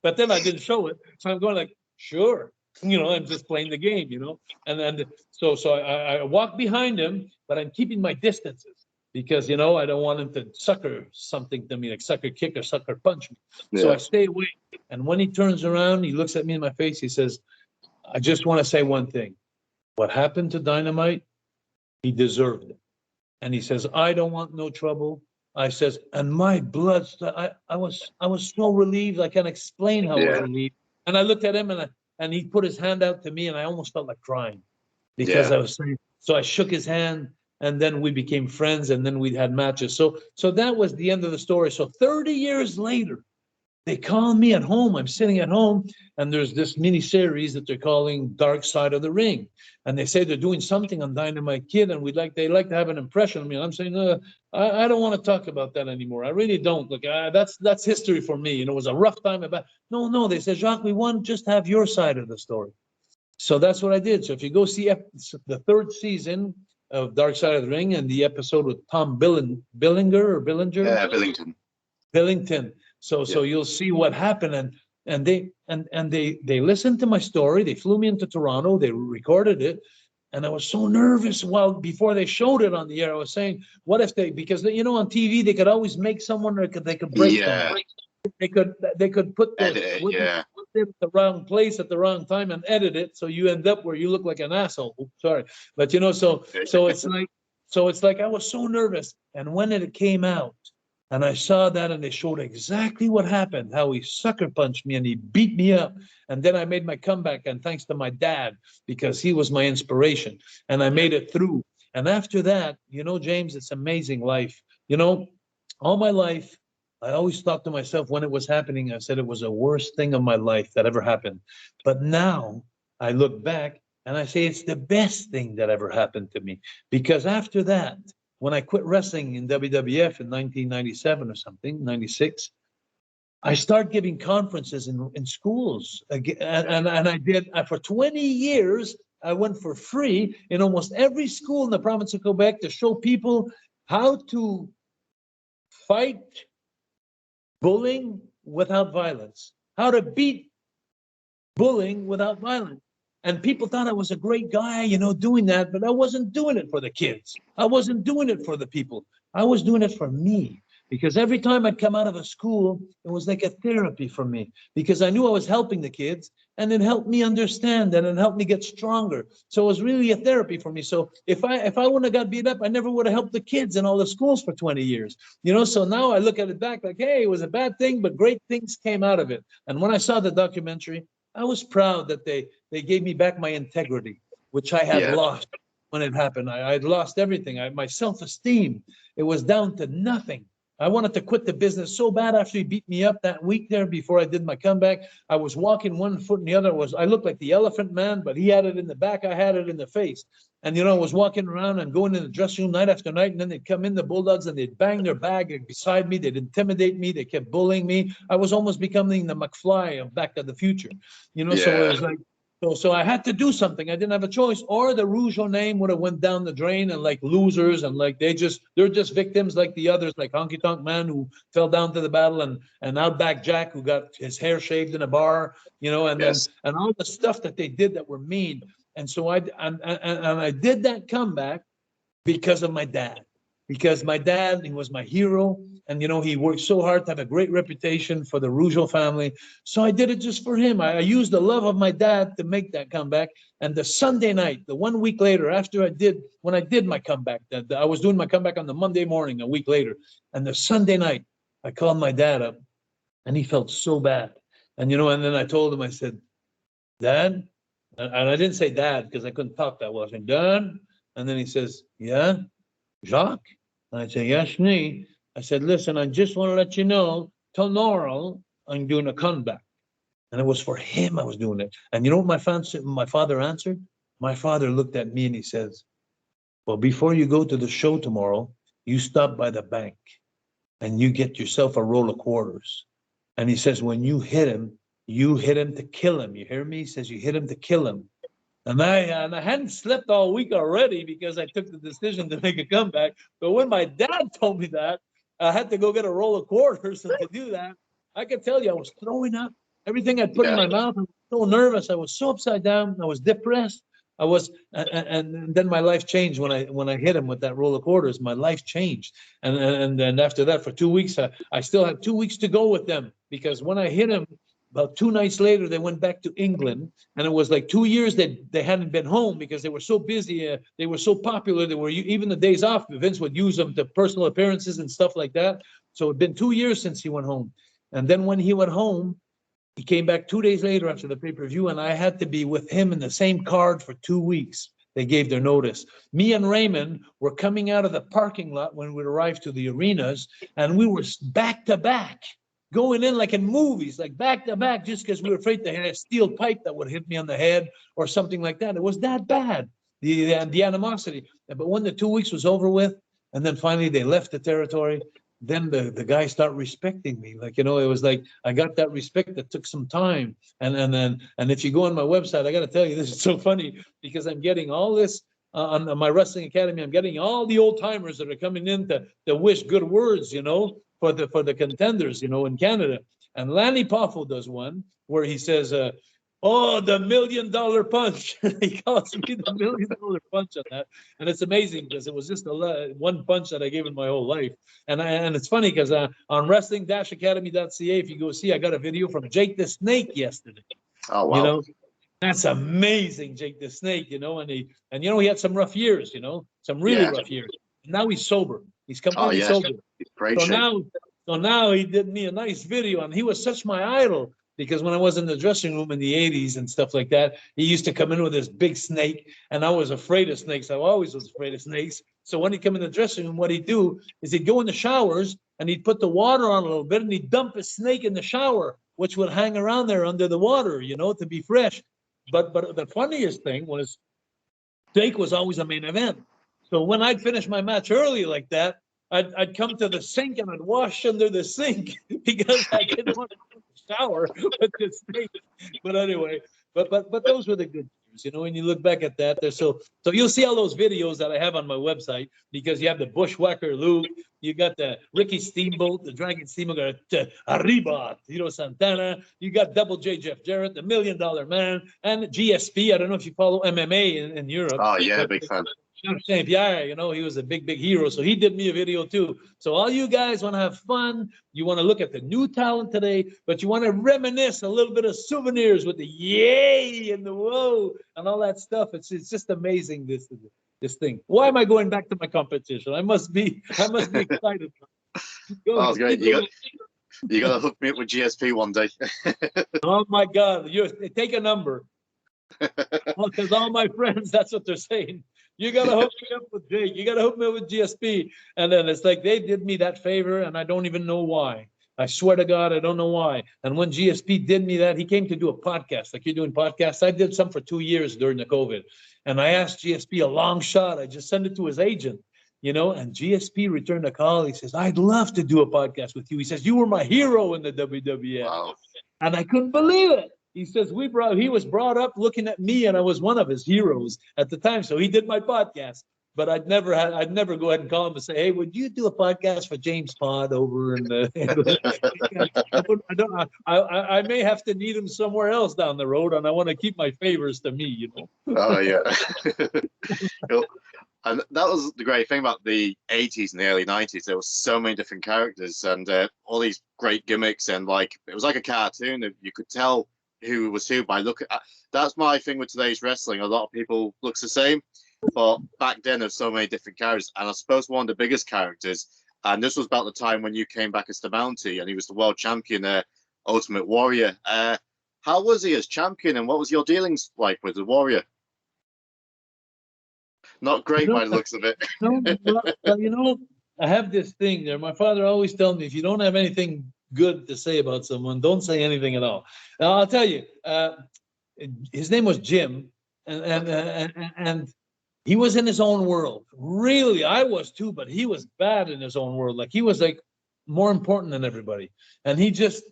but then I didn't show it. So I'm going like, sure. You know, I'm just playing the game, you know. And so I walk behind him, but I'm keeping my distances because, you know, I don't want him to sucker something to me, like sucker kick or sucker punch me. Yeah. So I stay away. And when he turns around, he looks at me in my face. He says, "I just want to say one thing. What happened to Dynamite, he deserved it." And he says, "I don't want no trouble." I says, and my blood, I was so relieved. I can't explain how I was relieved. And I looked at him, and he put his hand out to me, and I almost felt like crying because I was saying. So I shook his hand, and then we became friends, and then we had matches. So that was the end of the story. So 30 years later, they call me at home. I'm sitting at home, and there's this mini series that they're calling Dark Side of the Ring, and they say they're doing something on Dynamite Kid, and they like to have an impression of me. And I'm saying, I don't want to talk about that anymore. I really don't. Look, that's history for me. You know, it was a rough time. No. They said, Jacques, we want just to have your side of the story. So that's what I did. So if you go see the third season of Dark Side of the Ring and the episode with Tom Billinger. Yeah, Billington. So you'll see what happened, and they listened to my story. They flew me into Toronto. They recorded it, And I was so nervous before they showed it on the air. I was saying, what if because on TV they could always make someone, or they could break them. They could put the the wrong place at the wrong time and edit it, so you end up where you look like an asshole. Oops, sorry, but so it's like I was so nervous. And when it came out, and I saw that, and they showed exactly what happened, how he sucker punched me and he beat me up. And then I made my comeback, and thanks to my dad, because he was my inspiration, and I made it through. And after that, James, it's amazing life. All my life, I always thought to myself when it was happening, I said it was the worst thing of my life that ever happened. But now I look back and I say it's the best thing that ever happened to me. Because after that, when I quit wrestling in WWF in 1997 or something, 96, I started giving conferences in schools. And I did, for 20 years, I went for free in almost every school in the province of Quebec to show people how to fight bullying without violence, how to beat bullying without violence. And people thought I was a great guy, doing that, but I wasn't doing it for the kids. I wasn't doing it for the people. I was doing it for me, because every time I'd come out of a school, it was like a therapy for me, because I knew I was helping the kids, and it helped me understand and it helped me get stronger. So it was really a therapy for me. So if I wouldn't have got beat up, I never would have helped the kids in all the schools for 20 years. So now I look at it back like, hey, it was a bad thing, but great things came out of it. And when I saw the documentary, I was proud that they gave me back my integrity, which I had lost when it happened. I'd lost everything. My self-esteem, it was down to nothing. I wanted to quit the business so bad after he beat me up that week there before I did my comeback. I was walking one foot and the other. I looked like the Elephant Man, but he had it in the back. I had it in the face. And, I was walking around and going in the dressing room night after night. And then they'd come in, the Bulldogs, and they'd bang their bag beside me. They'd intimidate me. They kept bullying me. I was almost becoming the McFly of Back to the Future. So it was like, so I had to do something. I didn't have a choice, or the Rougeau name would have went down the drain, and like losers, and like they're just victims like the others, like Honky Tonk Man, who fell down to the battle, and Outback Jack, who got his hair shaved in a bar, and all the stuff that they did that were mean. And so I did that comeback because of my dad. Because my dad, he was my hero, and he worked so hard to have a great reputation for the Rougeau family. So I did it just for him. I used the love of my dad to make that comeback. And the Sunday night, the 1 week later, when I did my comeback, I was doing my comeback on the Monday morning, a week later. And the Sunday night, I called my dad up, and he felt so bad. And and then I told him, I said, Dad, and I didn't say Dad because I couldn't talk that well. I said, Dad, and then he says, yeah, Jacques. And I said, yes, me. I said, listen, I just want to let you know, tomorrow I'm doing a comeback. And it was for him I was doing it. And you know what my father answered? My father looked at me and he says, well, before you go to the show tomorrow, you stop by the bank and you get yourself a roll of quarters. And he says, when you hit him to kill him. You hear me? He says, you hit him to kill him. And I hadn't slept all week already because I took the decision to make a comeback. But when my dad told me that, I had to go get a roll of quarters. And to do that, I can tell you, I was throwing up. Everything I put in my mouth, I was so nervous. I was so upside down. I was depressed. And then my life changed when I hit him with that roll of quarters. My life changed. And then after that, for 2 weeks, I still had 2 weeks to go with them, because when I hit him, about 2 nights later, they went back to England, and it was like 2 years that they hadn't been home because they were so busy. They were so popular. They were, even the days off, Vince would use them to personal appearances and stuff like that. So it'd been 2 years since he went home. And then when he went home, he came back 2 days later after the pay-per-view, and I had to be with him in the same card for 2 weeks. They gave their notice. Me and Raymond were coming out of the parking lot when we arrived to the arenas, and we were back to back, going in like in movies, like back to back, just because we were afraid to hit a steel pipe that would hit me on the head or something like that. It was that bad, the animosity. But when the 2 weeks was over with, and then finally they left the territory, then the guys start respecting me. Like, it was like I got that respect that took some time. And if you go on my website, I got to tell you, this is so funny, because I'm getting all this on my wrestling academy. I'm getting all the old timers that are coming in to wish good words, for the contenders, in Canada. And Lanny Poffo does one where he says, Oh, the $1 million punch. He calls me the $1 million punch on that. And it's amazing because it was just one punch that I gave in my whole life. And it's funny because on wrestling-academy.ca, if you go see, I got a video from Jake the Snake yesterday. Oh, wow. You know, that's amazing, Jake the Snake, you know, and he had some rough years, you know, some really rough years. Now he's sober. He's completely sober. He's great so now he did me a nice video, and he was such my idol. Because when I was in the dressing room in the 80s and stuff like that, he used to come in with this big snake, and I was afraid of snakes. I always was afraid of snakes. So when he'd come in the dressing room, what he'd do is he'd go in the showers, and he'd put the water on a little bit, and he'd dump a snake in the shower, which would hang around there under the water, you know, to be fresh. But the funniest thing was Jake was always a main event. So when I'd finish my match early like that, I'd come to the sink and I'd wash under the sink because I didn't want to go in the shower with the snake. But anyway, but those were the good years, you know. When you look back at that, so you'll see all those videos that I have on my website, because you have the Bushwhacker Luke, you got the Ricky Steamboat, the Dragon Steamboat, Arriba, Tito Santana, you got Double J Jeff Jarrett, the $1 Million Man, and GSP. I don't know if you follow MMA in Europe. Oh yeah, big fan. Saint Pierre, you know, he was a big hero. So he did me a video too. So all you guys want to have fun, you want to look at the new talent today, but you want to reminisce a little bit of souvenirs with the yay and the whoa and all that stuff. It's just amazing, this thing. Why am I going back to my competition? I must be excited. Oh, great. You got to hook me up with GSP one day. Oh my God. Take a number. Because all my friends, that's what they're saying. You got to hook me up with Jake. You got to hook me up with GSP. And then it's like they did me that favor, and I don't even know why. I swear to God, I don't know why. And when GSP did me that, he came to do a podcast. Like you're doing podcasts. I did some for 2 years during the COVID. And I asked GSP a long shot. I just sent it to his agent, you know, and GSP returned a call. He says, I'd love to do a podcast with you. He says, you were my hero in the WWF. Wow. And I couldn't believe it. He says, he was brought up looking at me, and I was one of his heroes at the time. So he did my podcast, but I'd never go ahead and call him and say, hey, would you do a podcast for James Pod over in the, I may have to need him somewhere else down the road, and I want to keep my favors to me, you know? Oh yeah. And that was the great thing about the 80s and the early 90s. There were so many different characters and all these great gimmicks, and like, it was like a cartoon. You could tell who was who by look at. That's my thing with today's wrestling. A lot of people looks the same, but back then there's so many different characters. And I suppose one of the biggest characters, and this was about the time when you came back as the Mountie, and he was the world champion, Ultimate Warrior. How was he as champion, and what was your dealings like with the Warrior? Not great by the looks of it. No, well, you know, I have this thing there. My father always told me, if you don't have anything good to say about someone, don't say anything at all. Now I'll tell you, his name was Jim, and he was in his own world. Really, I was too, but he was bad in his own world. Like he was like more important than everybody, and he just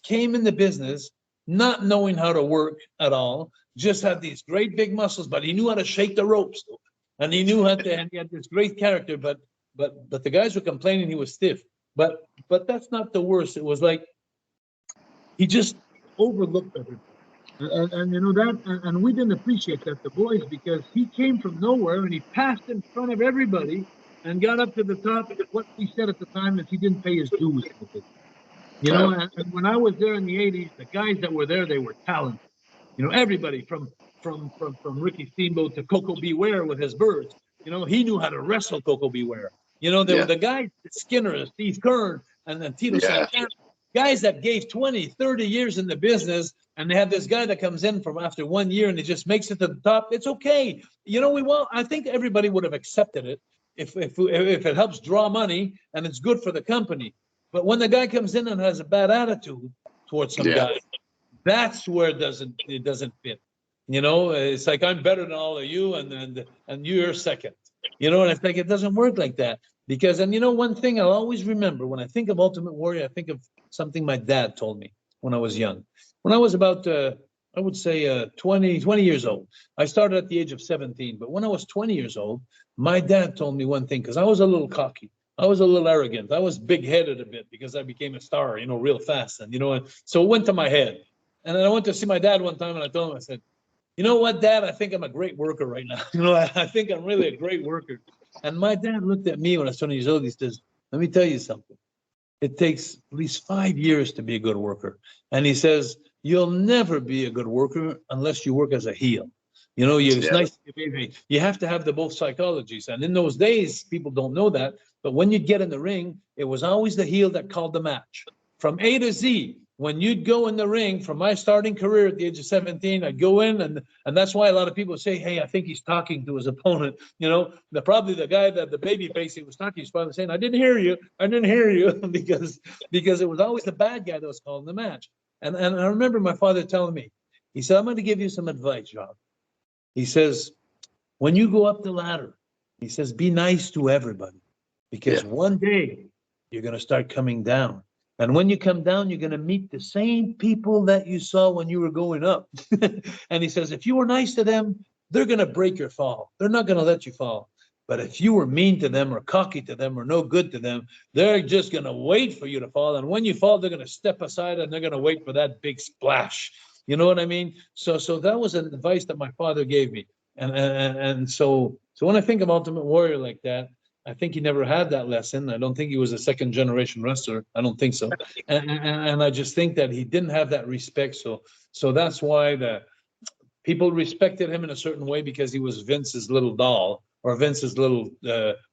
came in the business not knowing how to work at all. Just had these great big muscles, but he knew how to shake the ropes, and he knew how to. And he had this great character, but the guys were complaining he was stiff. But that's not the worst. It was like he just overlooked everything, and you know that, and we didn't appreciate that, the boys, because he came from nowhere and he passed in front of everybody and got up to the top. And what we said at the time is he didn't pay his dues with it. You know, and when I was there in the 80s, the guys that were there, they were talented. You know, everybody from Ricky Steamboat to Coco Beware with his birds. You know, he knew how to wrestle Coco Beware. You know, there were the guys, Skinner, Steve Kern, and then Tito Santana, guys that gave 20, 30 years in the business, and they have this guy that comes in from after 1 year and he just makes it to the top. It's okay. You know, I think everybody would have accepted it if it helps draw money and it's good for the company. But when the guy comes in and has a bad attitude towards some guy, that's where it doesn't fit. You know, it's like, I'm better than all of you, and you're second. You know, and it's like, it doesn't work like that. Because, and you know, one thing I'll always remember when I think of Ultimate Warrior, I think of something my dad told me when I was young. When I was about, I would say 20 years old. I started at the age of 17, but when I was 20 years old, my dad told me one thing, because I was a little cocky. I was a little arrogant. I was big-headed a bit because I became a star, you know, real fast. And, you know, so it went to my head. And then I went to see my dad one time, and I told him, I said, you know what, Dad? I think I'm a great worker right now. I think I'm really a great worker. And my dad looked at me when I was 20 years old. He says, let me tell you something. It takes at least 5 years to be a good worker. And he says, you'll never be a good worker unless you work as a heel. It's nice to be baby. You have to have the both psychologies. And in those days, people don't know that. But when you get in the ring, it was always the heel that called the match. From A to Z, when you'd go in the ring, from my starting career at the age of 17, I'd go in, and that's why a lot of people say, hey, I think he's talking to his opponent. Probably the guy that the babyface he was talking, he's probably saying, I didn't hear you, because it was always the bad guy that was calling the match. And I remember my father telling me, he said, I'm going to give you some advice, Jacques. He says, when you go up the ladder, he says, be nice to everybody, because one day you're going to start coming down. And when you come down, you're going to meet the same people that you saw when you were going up. And he says, if you were nice to them, they're going to break your fall. They're not going to let you fall. But if you were mean to them or cocky to them or no good to them, they're just going to wait for you to fall. And when you fall, they're going to step aside and they're going to wait for that big splash. You know what I mean? So that was an advice that my father gave me. And so when I think of Ultimate Warrior like that, I think he never had that lesson. I don't think he was a second generation wrestler. I don't think so. And I just think that he didn't have that respect. So that's why the people respected him in a certain way, because he was Vince's little doll or Vince's little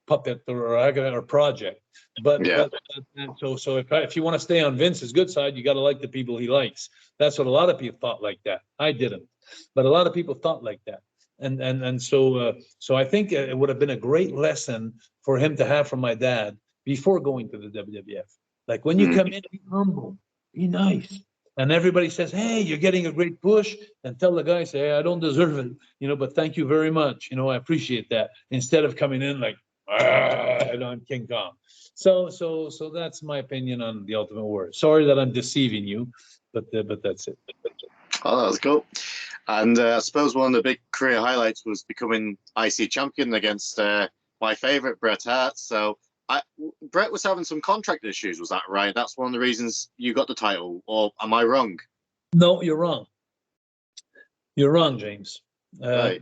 puppet or project. So if you want to stay on Vince's good side, you got to like the people he likes. That's what a lot of people thought like that. I didn't, but a lot of people thought like that. And so I think it would have been a great lesson for him to have from my dad before going to the WWF. Like, when you come in, be humble, be nice. And everybody says, hey, you're getting a great push, and tell the guy, say, hey, I don't deserve it, but thank you very much. I appreciate that. Instead of coming in like, I'm King Kong. So that's my opinion on the Ultimate Warrior. Sorry that I'm deceiving you, but that's it. Oh, that was cool. And I suppose one of the big career highlights was becoming IC champion against my favorite, Bret Hart. So Bret was having some contract issues, was that right? That's one of the reasons you got the title, or am I wrong? No, you're wrong. You're wrong, James. Right.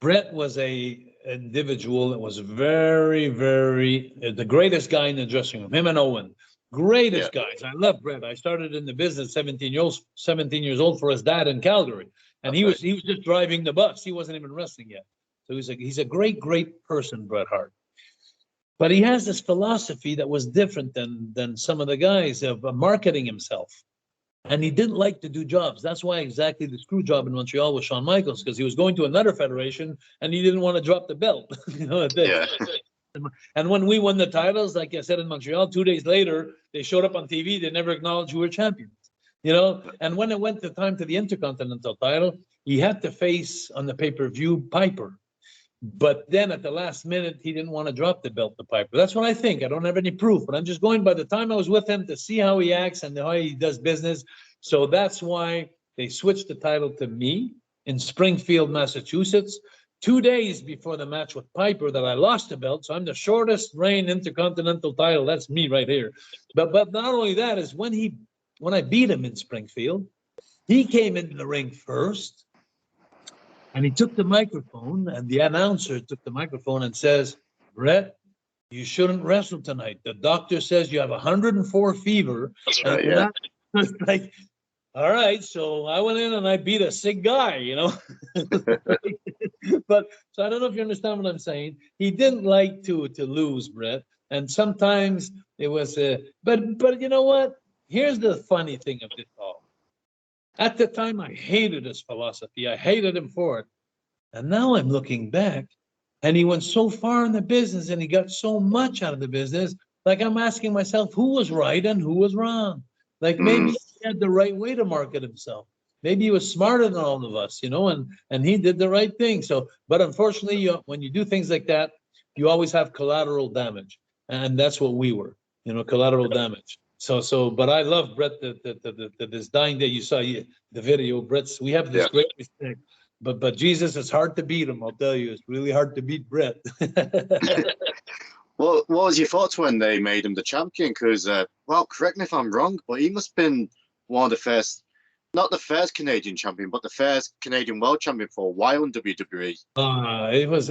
Bret was a individual that was very, very the greatest guy in the dressing room. Him and Owen, greatest guys. I love Bret. I started in the business 17 years old for his dad in Calgary, and he was just driving the bus. He wasn't even wrestling yet. So he's a great person, Bret Hart. But he has this philosophy that was different than some of the guys of marketing himself. And he didn't like to do jobs. That's why exactly the screw job in Montreal was Shawn Michaels, because he was going to another federation and he didn't want to drop the belt. And when we won the titles, like I said in Montreal, 2 days later, they showed up on TV. They never acknowledged we were champions. And when it went time to the Intercontinental title, he had to face on the pay-per-view Piper. But then at the last minute, he didn't want to drop the belt to Piper. That's what I think. I don't have any proof, but I'm just going by the time I was with him to see how he acts and how he does business. So that's why they switched the title to me in Springfield, Massachusetts, 2 days before the match with Piper that I lost the belt. So I'm the shortest reign Intercontinental title. That's me right here. But not only that, is when I beat him in Springfield, he came into the ring first. And he took the microphone, and the announcer took the microphone and says, Bret, you shouldn't wrestle tonight. The doctor says you have 104 fever. That's right, yeah. That's like, all right. So I went in and I beat a sick guy, But so I don't know if you understand what I'm saying. He didn't like to lose, Bret. And sometimes it was, but you know what? Here's the funny thing of this all. At the time, I hated his philosophy. I hated him for it. And now I'm looking back, and he went so far in the business, and he got so much out of the business. Like, I'm asking myself, who was right and who was wrong? Like, maybe he had the right way to market himself. Maybe he was smarter than all of us, and he did the right thing. So, but unfortunately, when you do things like that, you always have collateral damage. And that's what we were, collateral damage. So, but I love Bret. This dying day, you saw the video. We have this great respect, but Jesus, it's hard to beat him. I'll tell you, it's really hard to beat Bret. Well, what was your thoughts when they made him the champion? Because, correct me if I'm wrong, but he must have been one of the first Not the first Canadian champion, but the first Canadian world champion for a while in WWE.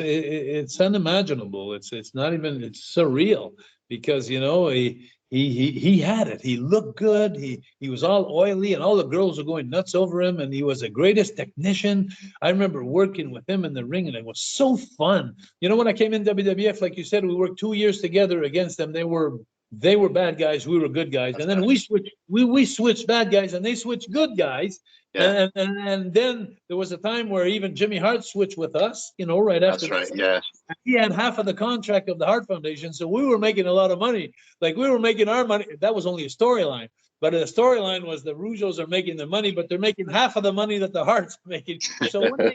It's unimaginable. It's not even, it's surreal because, you know, he had it. He looked good. He was all oily and all the girls were going nuts over him, and he was the greatest technician. I remember working with him in the ring and it was so fun. You know, when I came in WWF, like you said, we worked 2 years together against them. They were bad guys, we were good guys. And then we switched bad guys and they switched good guys. Yeah. And then there was a time where even Jimmy Hart switched with us, you know, right after. That's right, yeah. He had half of the contract of the Hart Foundation, so we were making a lot of money. Like, we were making our money. That was only a storyline. But the storyline was the Rougeaus are making the money, but they're making half of the money that the Harts are making. So when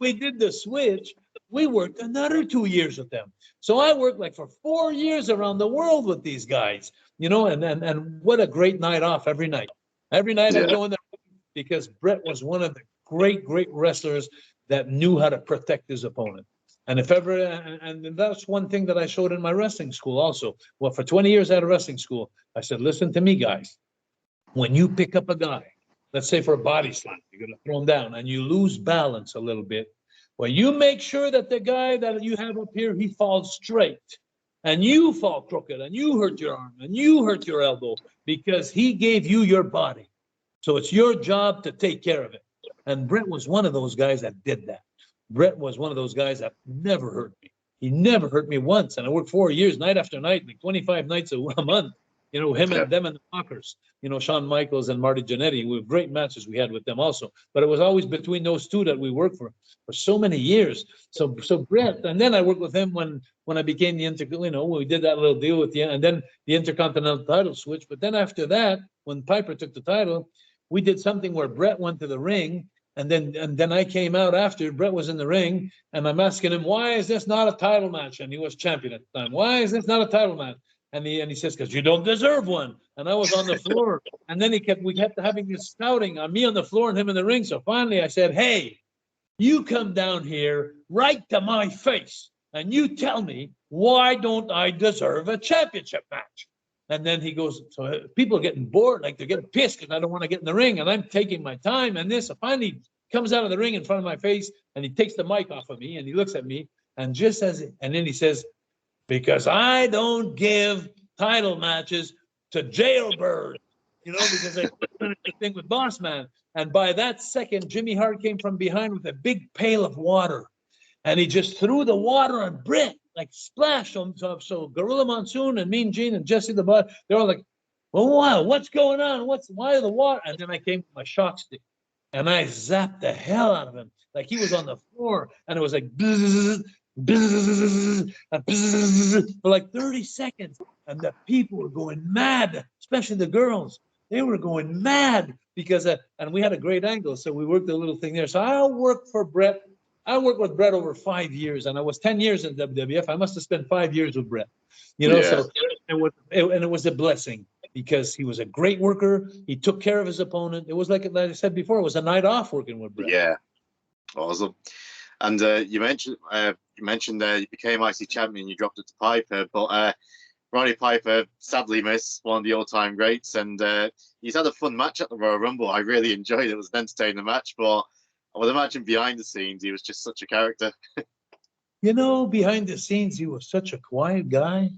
we did the switch, we worked another 2 years with them. So I worked like for 4 years around the world with these guys, you know, and what a great night off every night. Every night I'd go in there because Bret was one of the great wrestlers that knew how to protect his opponent. And if ever, and that's one thing that I showed in my wrestling school also. Well, for 20 years out of wrestling school, I said, listen to me, guys. When you pick up a guy, let's say for a body slam, you're going to throw him down and you lose balance a little bit. Well, you make sure that the guy that you have up here, he falls straight and you fall crooked and you hurt your arm and you hurt your elbow because he gave you your body. So it's your job to take care of it. And Bret was one of those guys that did that. Bret was one of those guys that never hurt me. He never hurt me once. And I worked 4 years, night after night, like 25 nights a month. You know, him and them and the Mockers, you know, Shawn Michaels and Marty Jannetty. We have great matches we had with them also. But it was always between those two that we worked for so many years. So Bret, and then I worked with him when I became the you know, we did that little deal with the, and then the Intercontinental title switch. But then after that, when Piper took the title, we did something where Bret went to the ring. And then I came out after. Bret was in the ring, and I'm asking him, why is this not a title match? And he was champion at the time. Why is this not a title match? And he says, because you don't deserve one. And I was on the floor. And then we kept having this scouting on me on the floor and him in the ring. So finally I said, hey, you come down here right to my face and you tell me, why don't I deserve a championship match? And then he goes, so people are getting bored, like they're getting pissed because I don't want to get in the ring. And I'm taking my time. And this finally comes out of the ring in front of my face and he takes the mic off of me and he looks at me. And then he says, because I don't give title matches to jailbirds, you know, because I finished the thing with Boss Man. And by that second, Jimmy Hart came from behind with a big pail of water. And he just threw the water on Bret, like splash. So Gorilla Monsoon and Mean Gene and Jesse the Bud, they're all like, well, wow, what's going on? Why the water? And then I came with my shock stick and I zapped the hell out of him. Like he was on the floor and it was like, bzz, bzz, bzz, for like 30 seconds. And the people were going mad, especially the girls. They were going mad because, and we had a great angle. So we worked a little thing there. So I worked with Bret over 5 years, and I was 10 years in WWF. I must have spent 5 years with Bret, you know. Yeah. So it was a blessing because he was a great worker. He took care of his opponent. It was like I said before, it was a night off working with Bret. Yeah, awesome. And you mentioned you became IC champion. You dropped it to Piper, but Roddy Piper sadly missed, one of the all-time greats, and he's had a fun match at the Royal Rumble. I really enjoyed it. It was an entertaining match, but I would imagine behind the scenes, he was just such a character. You know, behind the scenes, he was such a quiet guy.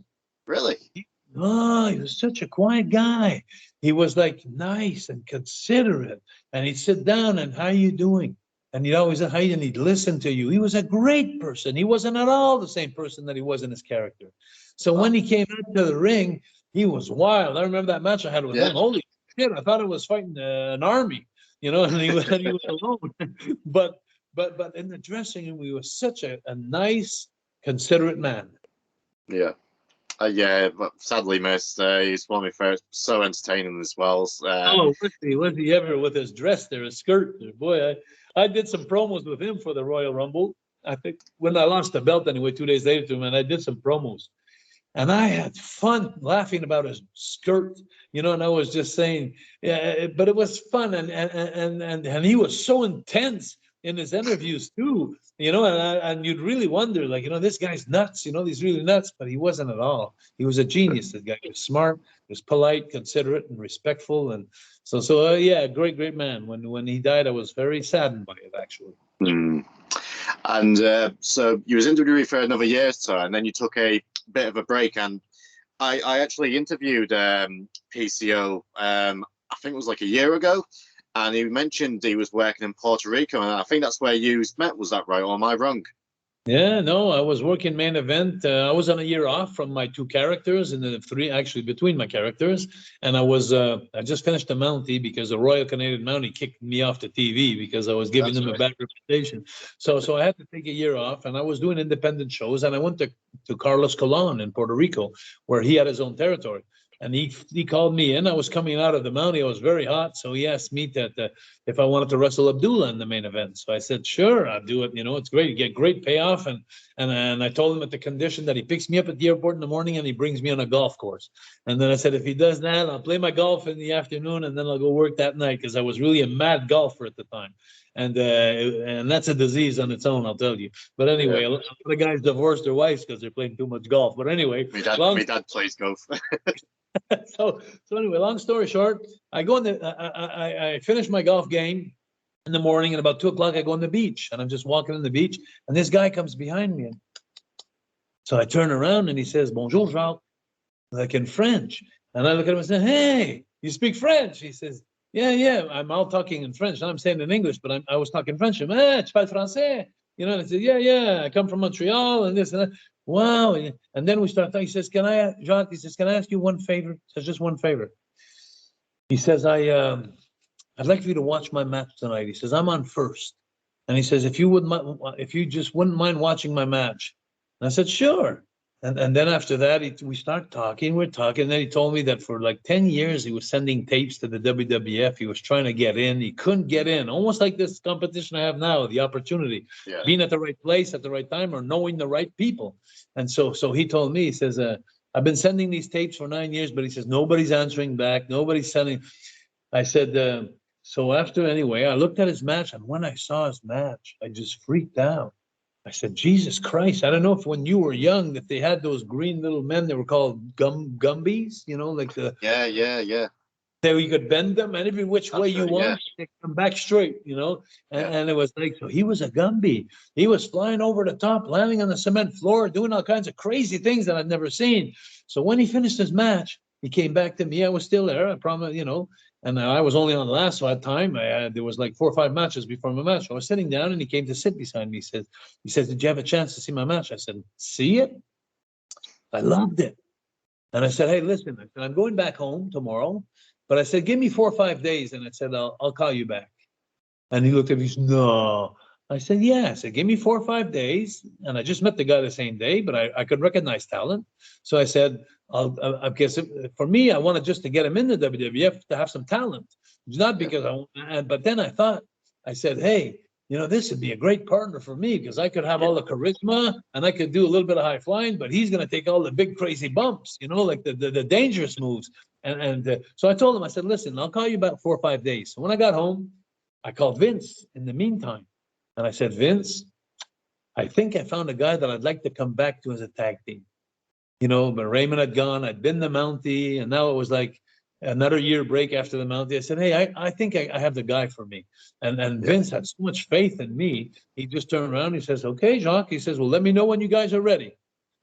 Really? He was such a quiet guy. He was like nice and considerate. And he'd sit down and, how you doing? And he'd always say, and he'd listen to you. He was a great person. He wasn't at all the same person that he was in his character. So when he came into the ring, he was wild. I remember that match I had with him. Holy shit, I thought I was fighting an army. You know, and he was alone. but in the dressing room, he was such a nice, considerate man. Yeah. But sadly missed. He's one of my favorites. So entertaining as well. Was he ever with his dress there, his skirt there? Boy, I did some promos with him for the Royal Rumble. I think when I lost the belt anyway, 2 days later to him, and I did some promos. And I had fun laughing about his skirt, you know, and I was just saying, yeah, but it was fun. And he was so intense in his interviews too. and you'd really wonder, like, this guy's nuts, he's really nuts, but he wasn't at all. He was a genius. That guy was smart, was polite, considerate, and respectful. And so yeah, great man. When he died, I was very saddened by it, actually. Mm. And so you was in WWE for another year or so, and then you took a bit of a break. And I actually interviewed PCO, I think it was like a year ago, and he mentioned he was working in Puerto Rico, and I think that's where you met. Was that right, or am I wrong? Yeah, no, I was working main event. I was on a year off from my two characters, and the three actually between my characters. And I just finished the Mountie because the Royal Canadian Mountie kicked me off the TV because I was giving them a bad reputation. So I had to take a year off, and I was doing independent shows. And I went to Carlos Colon in Puerto Rico, where he had his own territory. And he called me in. I was coming out of the Mountie. I was very hot. So he asked me that if I wanted to wrestle Abdullah in the main event. So I said, sure, I'll do it. It's great. You get great payoff. And I told him at the condition that he picks me up at the airport in the morning and he brings me on a golf course. And then I said, if he does that, I'll play my golf in the afternoon and then I'll go work that night, because I was really a mad golfer at the time. And that's a disease on its own, I'll tell you. But anyway, a lot of guys divorce their wives because they're playing too much golf. But anyway, my dad plays golf. So anyway, long story short, I go I finish my golf game in the morning, and about 2:00 I go on the beach, and I'm just walking on the beach, and this guy comes behind me, and so I turn around and he says, "Bonjour, Jacques," like in French, and I look at him and say, "Hey, you speak French?" He says, "Yeah, I'm all talking in French. I'm saying in English, but I was talking French." I'm, tu parles français? And I said, yeah, I come from Montreal and this and that. Wow. And then we start talking. He says, Jacques, can I ask you one favor? He says, just one favor. He says, I'd like for you to watch my match tonight. He says, I'm on first. And he says, if you just wouldn't mind watching my match. And I said, sure. And then after that, we start talking. We're talking. And then he told me that for like 10 years, he was sending tapes to the WWF. He was trying to get in. He couldn't get in. Almost like this competition I have now, the opportunity, being at the right place at the right time or knowing the right people. And so he told me, he says, I've been sending these tapes for 9 years, but he says, nobody's answering back. Nobody's sending. I said, so after, anyway, I looked at his match. And when I saw his match, I just freaked out. I said, Jesus Christ, I don't know if when you were young that they had those green little men, they were called Gumbies, like the... Yeah. There you could bend them and every which way you want, they come back straight, and it was like, so he was a Gumby. He was flying over the top, landing on the cement floor, doing all kinds of crazy things that I'd never seen. So when he finished his match, he came back to me. I was still there, I promise, and I was only on the last time. There was like 4 or 5 matches before my match. I was sitting down and he came to sit beside me. He says, did you have a chance to see my match? I said, see it? I loved it. And I said, hey, listen, I'm going back home tomorrow, but I said, give me 4 or 5 days. And I said, I'll call you back. And he looked at me, he said, no. I said, yeah. I said, give me 4 or 5 days. And I just met the guy the same day, but I could recognize talent. So I said, I guess for me, I wanted just to get him in the WWF to have some talent. It's not because but then I said, hey, this would be a great partner for me because I could have all the charisma and I could do a little bit of high flying, but he's going to take all the big crazy bumps, like the dangerous moves. And so I told him, I said, listen, I'll call you about 4 or 5 days. So when I got home, I called Vince in the meantime. And I said, Vince, I think I found a guy that I'd like to come back to as a tag team. But Raymond had gone, I'd been the Mountie, and now it was like another year break after the Mountie. I said, hey, I think I have the guy for me. And Vince had so much faith in me. He just turned around, he says, okay, Jacques. He says, well, let me know when you guys are ready.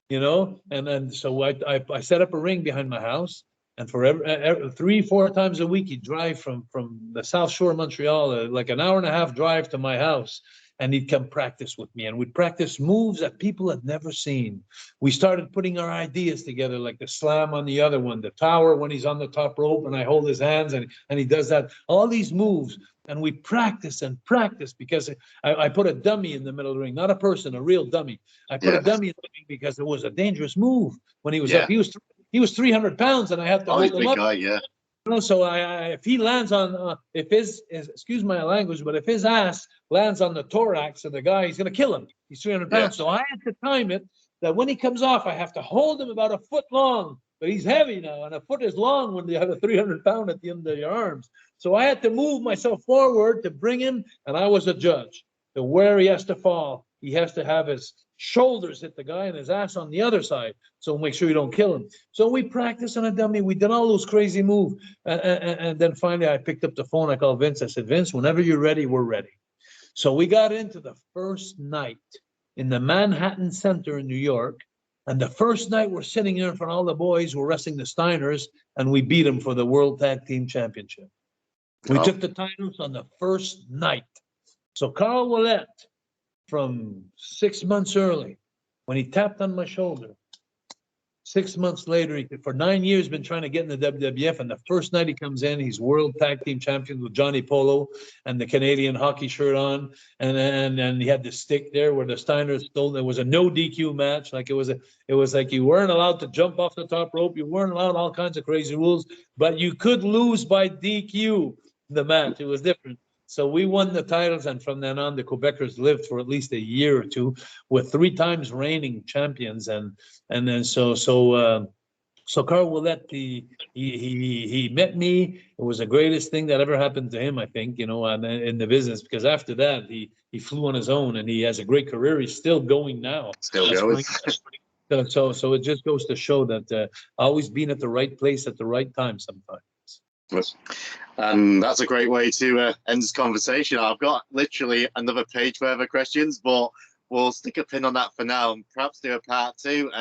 And so I set up a ring behind my house. And for 3-4 times a week, he'd drive from the South Shore of Montreal, like an hour and a half drive to my house. And he'd come practice with me. And we'd practice moves that people had never seen. We started putting our ideas together, like the slam on the other one, the tower when he's on the top rope and I hold his hands and he does that. All these moves. And we practice and practice because I put a dummy in the middle of the ring, not a person, a real dummy. I put a dummy in the ring because it was a dangerous move when he was up. He was 300 pounds and I had to hold him up. Guy, So if he lands on, excuse my language, but if his ass lands on the thorax of the guy, he's going to kill him. He's 300 pounds. So I had to time it that when he comes off, I have to hold him about a foot long, but he's heavy now. And a foot is long when you have a 300 pound at the end of your arms. So I had to move myself forward to bring him. And I was a judge to where he has to fall. he has to have his shoulders hit the guy and his ass on the other side. So make sure you don't kill him. So we practiced on a dummy. We did all those crazy moves. And then finally I picked up the phone. I called Vince. I said, Vince, whenever you're ready, we're ready. So we got into the first night in the Manhattan Center in New York. And the first night we're sitting here in front of all the boys, we're wrestling the Steiners, and we beat them for the World Tag Team Championship. We took the titles on the first night. So Carl Ouellet, from 6 months early, when he tapped on my shoulder, 6 months later, he for 9 years been trying to get in the WWF, and the first night he comes in, he's World Tag Team Champion with Johnny Polo and the Canadian hockey shirt on, and he had the stick there where the Steiners stole. There was a no DQ match, like it was like you weren't allowed to jump off the top rope, you weren't allowed all kinds of crazy rules, but you could lose by DQ the match. It was different. So we won the titles, and from then on, the Quebecers lived for at least a year or two with 3 times reigning champions, and then so Carl Ouellet, he met me. It was the greatest thing that ever happened to him, I think, in the business, because after that he flew on his own, and he has a great career. He's still going now. Still going. So it just goes to show that always being at the right place at the right time sometimes. And that's a great way to end this conversation. I've got literally another page worth of questions, but we'll stick a pin on that for now and perhaps do a part 2.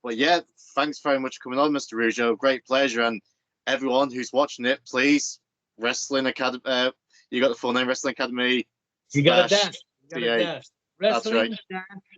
But yeah, thanks very much for coming on, Mr. Rougeau. Great pleasure. And everyone who's watching it, please, Wrestling Academy, you got the full name, Wrestling Academy. You got a dash. Wrestling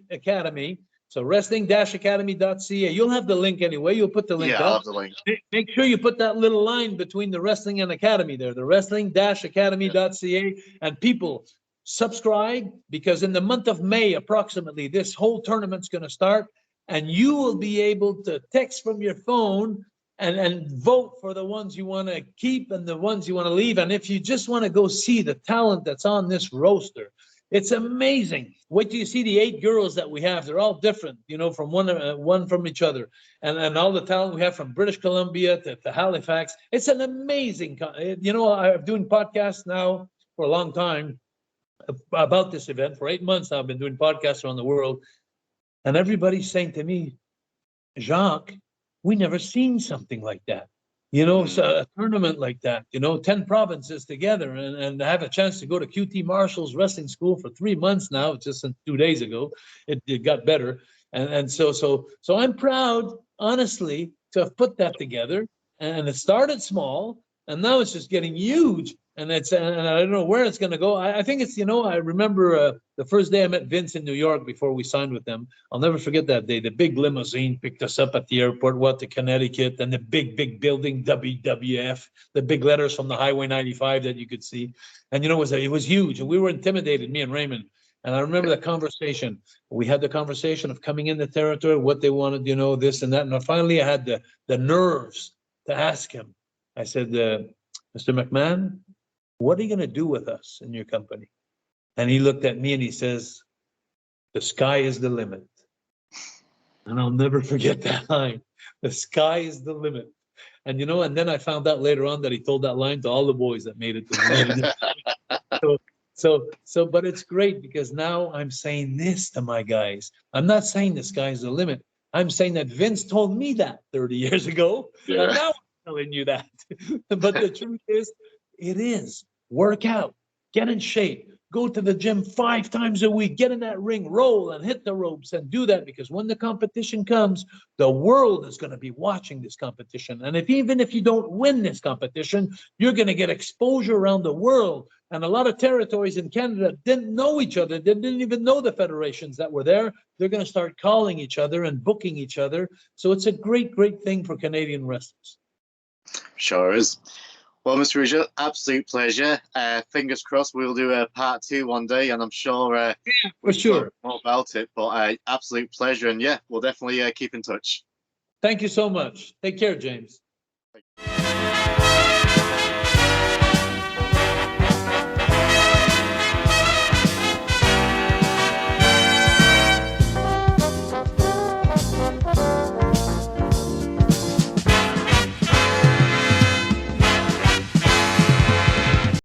Academy. So wrestling-academy.ca. You'll have the link anyway. You'll put the link up. I'll have the link. Make sure you put that little line between the wrestling and academy there, the wrestling-academy.ca. And people, subscribe, because in the month of May, approximately, this whole tournament's going to start, and you will be able to text from your phone and vote for the ones you want to keep and the ones you want to leave. And if you just want to go see the talent that's on this roster, it's amazing. Wait till you see the 8 girls that we have. They're all different, from one from each other. And all the talent we have from British Columbia to Halifax. It's an amazing, I'm doing podcasts now for a long time about this event. For 8 months now, I've been doing podcasts around the world. And everybody's saying to me, Jacques, we never seen something like that. So a tournament like that, 10 provinces together and have a chance to go to QT Marshall's wrestling school for 3 months now, just 2 days ago. It got better. And so I'm proud, honestly, to have put that together. And it started small, and now it's just getting huge. And I don't know where it's going to go. I think it's, I remember the first day I met Vince in New York before we signed with them. I'll never forget that day. The big limousine picked us up at the airport, to Connecticut, and the big building, WWF, the big letters from the Highway 95 that you could see. And, it was huge. And we were intimidated, me and Raymond. And I remember the conversation. We had the conversation of coming in the territory, what they wanted, this and that. And finally I had the nerves to ask him. I said, Mr. McMahon, what are you going to do with us in your company? And he looked at me and he says, the sky is the limit. And I'll never forget that line. The sky is the limit. And, and then I found out later on that he told that line to all the boys that made it to the but it's great, because now I'm saying this to my guys. I'm not saying the sky is the limit. I'm saying that Vince told me that 30 years ago. Yeah. And now I'm telling you that. But the truth is, it is. Work out, get in shape, go to the gym 5 times a week, get in that ring, roll and hit the ropes and do that, because when the competition comes, the world is going to be watching this competition. And even if you don't win this competition, you're going to get exposure around the world. And a lot of territories in Canada didn't know each other. They didn't even know the federations that were there. They're going to start calling each other and booking each other. So it's a great thing for Canadian wrestlers. Sure is. Well, Mr. Rougeau, absolute pleasure. Fingers crossed we'll do a part 2 one day, and I'm sure for sure more about it. But absolute pleasure, and we'll definitely keep in touch. Thank you so much. Take care, James.